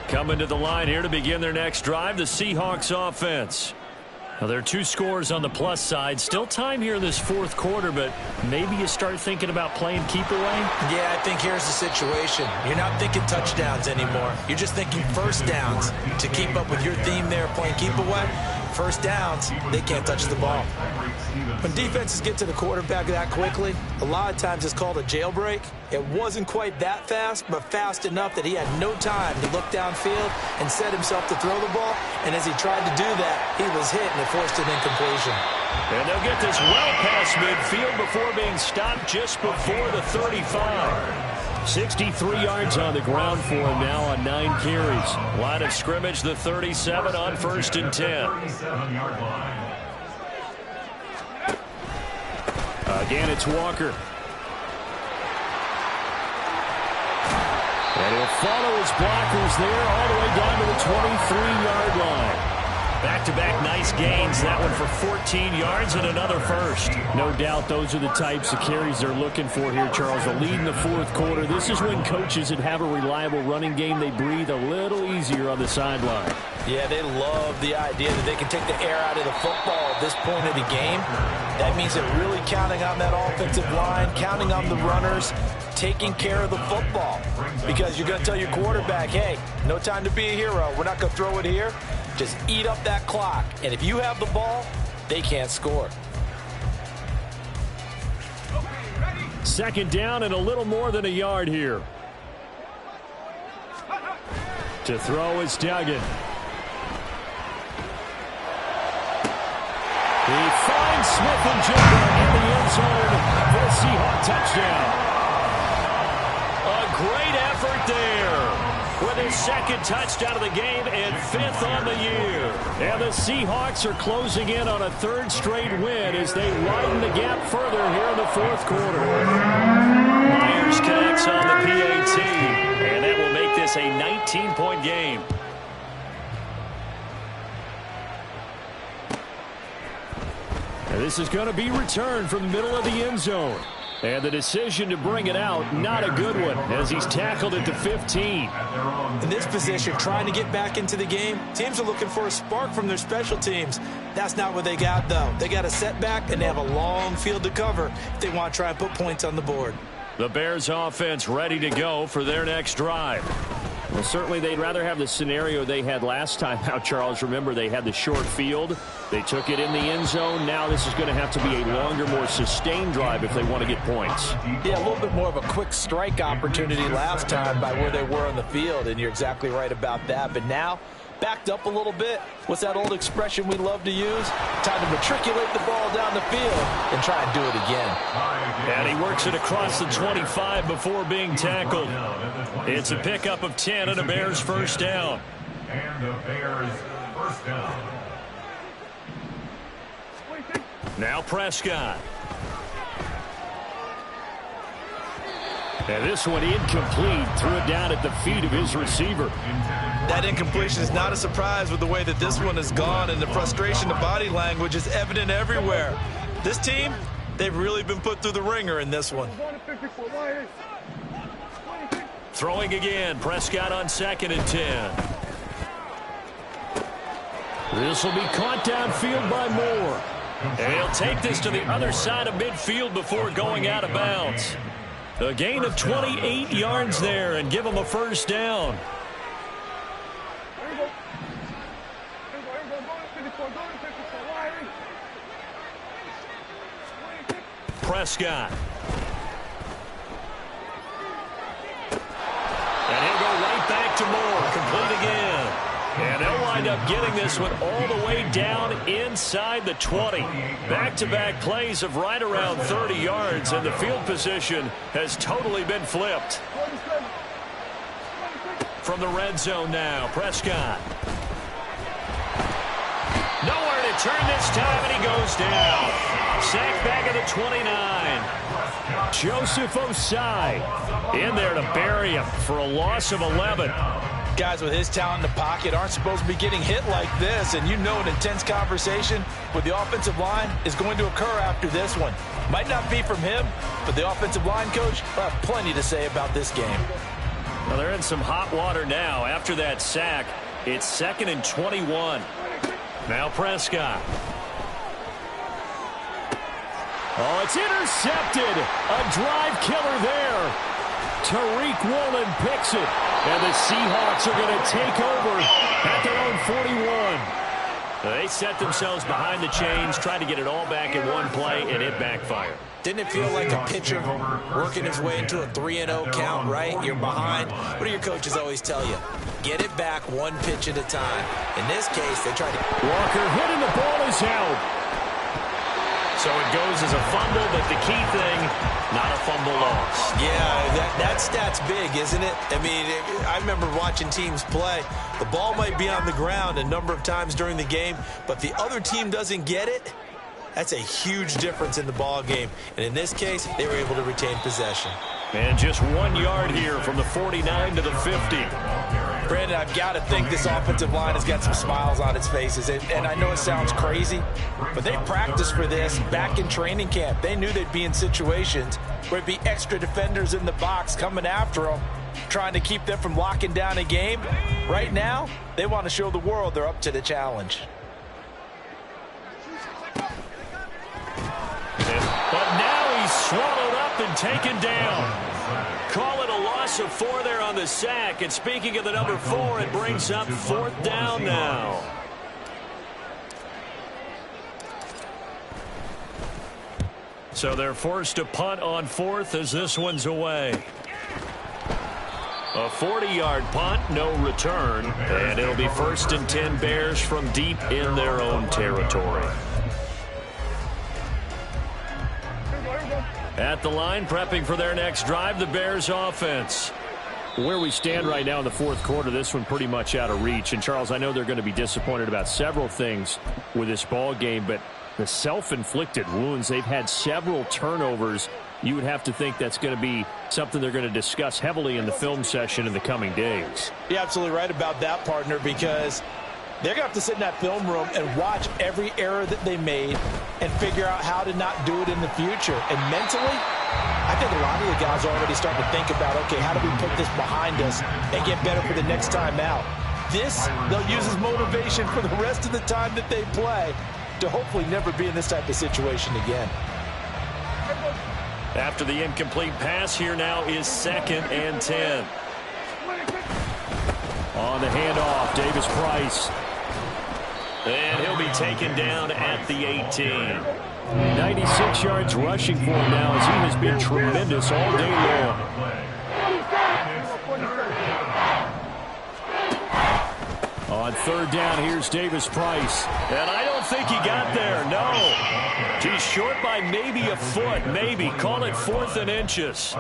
Coming to the line here to begin their next drive, the Seahawks offense. Now, there are two scores on the plus side. Still time here in this fourth quarter, but maybe you start thinking about playing keep away? Yeah, I think here's the situation. You're not thinking touchdowns anymore. You're just thinking first downs. To keep up with your theme there, playing keep away, first downs, they can't touch the ball. When defenses get to the quarterback that quickly, a lot of times it's called a jailbreak. It wasn't quite that fast, but fast enough that he had no time to look downfield and set himself to throw the ball. And as he tried to do that, he was hit and it forced an incompletion. And they'll get this well past midfield before being stopped just before the 35. 63 yards on the ground for him now on 9 carries. Line of scrimmage, the 37 on 1st and 10. Again, it's Walker. And he'll follow his blockers there all the way down to the 23-yard line. Back-to-back nice gains. That one for 14 yards and another first. No doubt those are the types of carries they're looking for here, Charles. A lead in the fourth quarter. This is when coaches that have a reliable running game, they breathe a little easier on the sideline. Yeah, they love the idea that they can take the air out of the football at this point of the game. That means they're really counting on that offensive line, counting on the runners, taking care of the football. Because you're going to tell your quarterback, hey, no time to be a hero. We're not going to throw it here. Just eat up that clock. And if you have the ball, they can't score. Second down and a little more than a yard here. To throw is Duggan. He finds Smith and Jigba in the end zone for a Seahawk touchdown. A great effort there with his second touchdown of the game and 5th on the year. And the Seahawks are closing in on a 3rd straight win as they widen the gap further here in the fourth quarter. Myers connects on the PAT, and that will make this a 19-point game. And this is going to be returned from the middle of the end zone. And the decision to bring it out, not a good one, as he's tackled at the 15. In this position, trying to get back into the game, teams are looking for a spark from their special teams. That's not what they got, though. They got a setback, and they have a long field to cover if they want to try and put points on the board. The Bears offense ready to go for their next drive. Well, certainly they'd rather have the scenario they had last time out, Charles. Remember, they had the short field. They took it in the end zone. Now this is going to have to be a longer, more sustained drive if they want to get points. Yeah, a little bit more of a quick strike opportunity last time by where they were on the field, and you're exactly right about that. But now, backed up a little bit. What's that old expression we love to use? Time to matriculate the ball down the field and try and do it again. And he works it across the 25 before being tackled. It's a pickup of 10 and a Bears first down. And the Bears first down. Now Prescott. And this one incomplete. Threw it down at the feet of his receiver. That incompletion is not a surprise with the way that this one has gone, and the frustration, the body language is evident everywhere. This team, they've really been put through the ringer in this one. Throwing again. Prescott on 2nd and 10. This will be caught downfield by Moore. And he'll take this to the other side of midfield before going out of bounds. A gain of 28 yards there and give him a first down. Prescott. And he'll go right back to Moore. Complete wind up getting this one all the way down inside the 20. Back-to-back plays of right around 30 yards, and the field position has totally been flipped. From the red zone now, Prescott. Nowhere to turn this time, and he goes down. Sacked back at the 29. Joseph Osai in there to bury him for a loss of 11. Guys with his talent in the pocket aren't supposed to be getting hit like this, and you know an intense conversation with the offensive line is going to occur after this one. Might not be from him, but the offensive line coach will have plenty to say about this game. Well, they're in some hot water now. After that sack, it's 2nd and 21. Now Prescott. Oh, it's intercepted. A drive killer there. Tariq Woolen picks it. And the Seahawks are going to take over at their own 41. They set themselves behind the chains, tried to get it all back in one play, and it backfired. Didn't it feel like a pitcher working his way into a 3-0 count, right? You're behind. What do your coaches always tell you? Get it back one pitch at a time. In this case, they tried to... Walker hitting, the ball is out. So it goes as a fumble, but the key thing, not a fumble loss. Yeah, that stat's big, isn't it? I mean, I remember watching teams play. The ball might be on the ground a number of times during the game, but the other team doesn't get it. That's a huge difference in the ball game. And in this case, they were able to retain possession. And just 1 yard here from the 49 to the 50. Brandon, I've got to think this offensive line has got some smiles on its faces. And I know it sounds crazy, but they practiced for this back in training camp. They knew they'd be in situations where it'd be extra defenders in the box coming after them, trying to keep them from locking down a game. Right now, they want to show the world they're up to the challenge. But now he's swallowed up and taken down. Call it a loss of 4 there on the sack. And speaking of the number 4, it brings up 4th down now. So they're forced to punt on 4th as this one's away. A 40-yard punt, no return. And it'll be 1st and 10 Bears from deep in their own territory. At the line, prepping for their next drive, the Bears offense. Where we stand right now in the fourth quarter, this one pretty much out of reach. And, Charles, I know they're going to be disappointed about several things with this ball game, but the self-inflicted wounds, they've had several turnovers. You would have to think that's going to be something they're going to discuss heavily in the film session in the coming days. You're absolutely right about that, partner, because they're going to have to sit in that film room and watch every error that they made and figure out how to not do it in the future. And mentally, I think a lot of the guys are already starting to think about, okay, how do we put this behind us and get better for the next time out? This, they'll use as motivation for the rest of the time that they play to hopefully never be in this type of situation again. After the incomplete pass, here now is 2nd and 10. On the handoff, Davis Price. And he'll be taken down at the 18. 96 yards rushing for him now as he has been tremendous all day long. On 3rd down, here's Davis Price. And I don't think he got there, no. He's short by maybe a foot, maybe. Call it 4th and inches.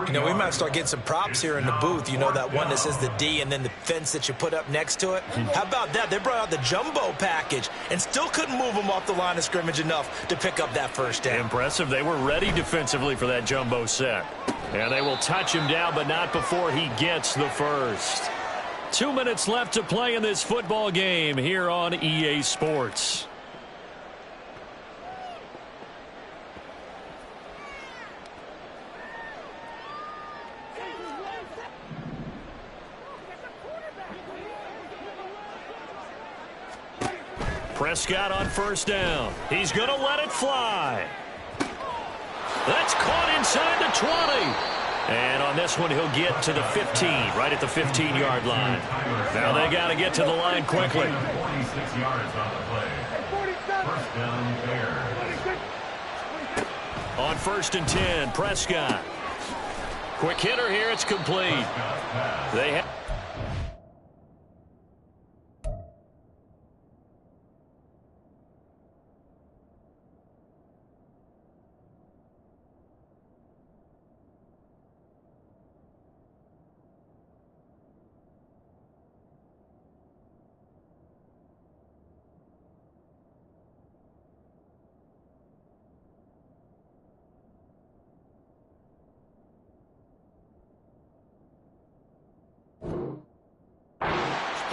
You know, we might start getting some props here in the booth. You know, that one that says the D and then the fence that you put up next to it? How about that? They brought out the jumbo package and still couldn't move them off the line of scrimmage enough to pick up that first down. Impressive. They were ready defensively for that jumbo set. And they will touch him down, but not before he gets the first. 2 minutes left to play in this football game here on EA Sports. Prescott on 1st down. He's going to let it fly. That's caught inside the 20. And on this one, he'll get to the 15, right at the 15-yard line. Now they got to get to the line quickly. 46 yards on the play. 1st down, Bears. On 1st and 10, Prescott. Quick hitter here, it's complete. They have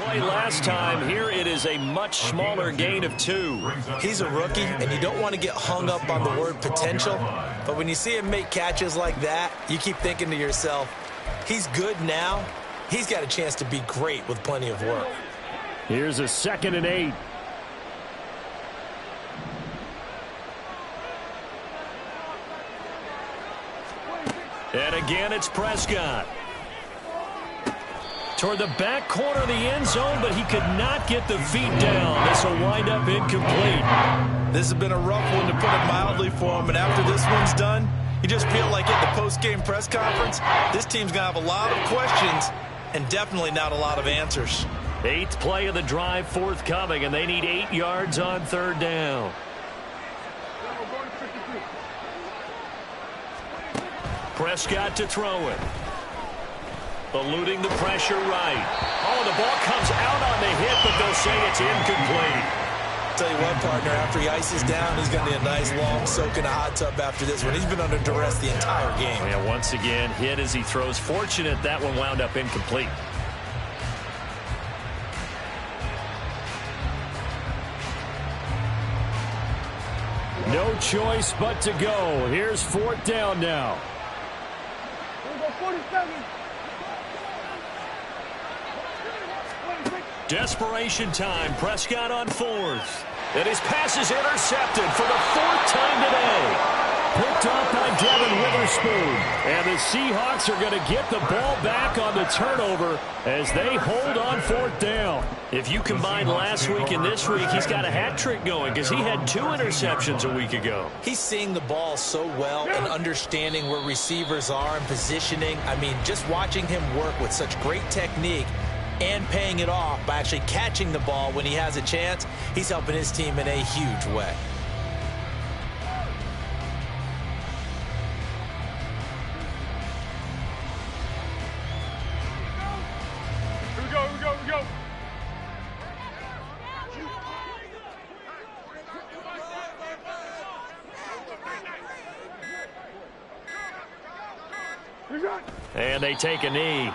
play last time. Here it is a much smaller gain of 2. He's a rookie, and you don't want to get hung up on the word potential. But when you see him make catches like that, you keep thinking to yourself, he's good now. He's got a chance to be great with plenty of work. Here's a 2nd and 8. And again, it's Prescott. Toward the back corner of the end zone, but he could not get the feet down. This will wind up incomplete. This has been a rough one, to put it mildly, for him. And after this one's done, you just feel like at the post-game press conference, this team's going to have a lot of questions and definitely not a lot of answers. 8th play of the drive forthcoming, and they need 8 yards on 3rd down. Prescott to throw it. Eluding the pressure right. Oh, the ball comes out on the hit, but they'll say it's incomplete. Tell you what, partner, after he ices down, he's going to need a nice long soak in a hot tub after this one. He's been under duress the entire game. Yeah, once again, hit as he throws. Fortunate that one wound up incomplete. No choice but to go. Here's 4th down now. Desperation time. Prescott on 4th. And his pass is intercepted for the 4th time today. Picked off by Devin Witherspoon. And the Seahawks are going to get the ball back on the turnover as they hold on 4th down. If you combine last week and this week, he's got a hat trick going because he had 2 interceptions a week ago. He's seeing the ball so well and understanding where receivers are and positioning. I mean, just watching him work with such great technique and paying it off by actually catching the ball when he has a chance, he's helping his team in a huge way. And they take a knee.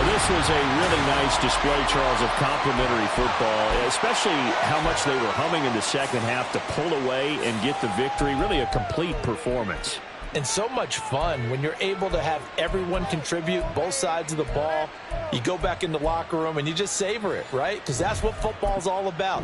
This was a really nice display, Charles, of complimentary football, especially how much they were humming in the second half to pull away and get the victory. Really a complete performance. And so much fun when you're able to have everyone contribute, both sides of the ball. You go back in the locker room and you just savor it, right? Because that's what football's all about.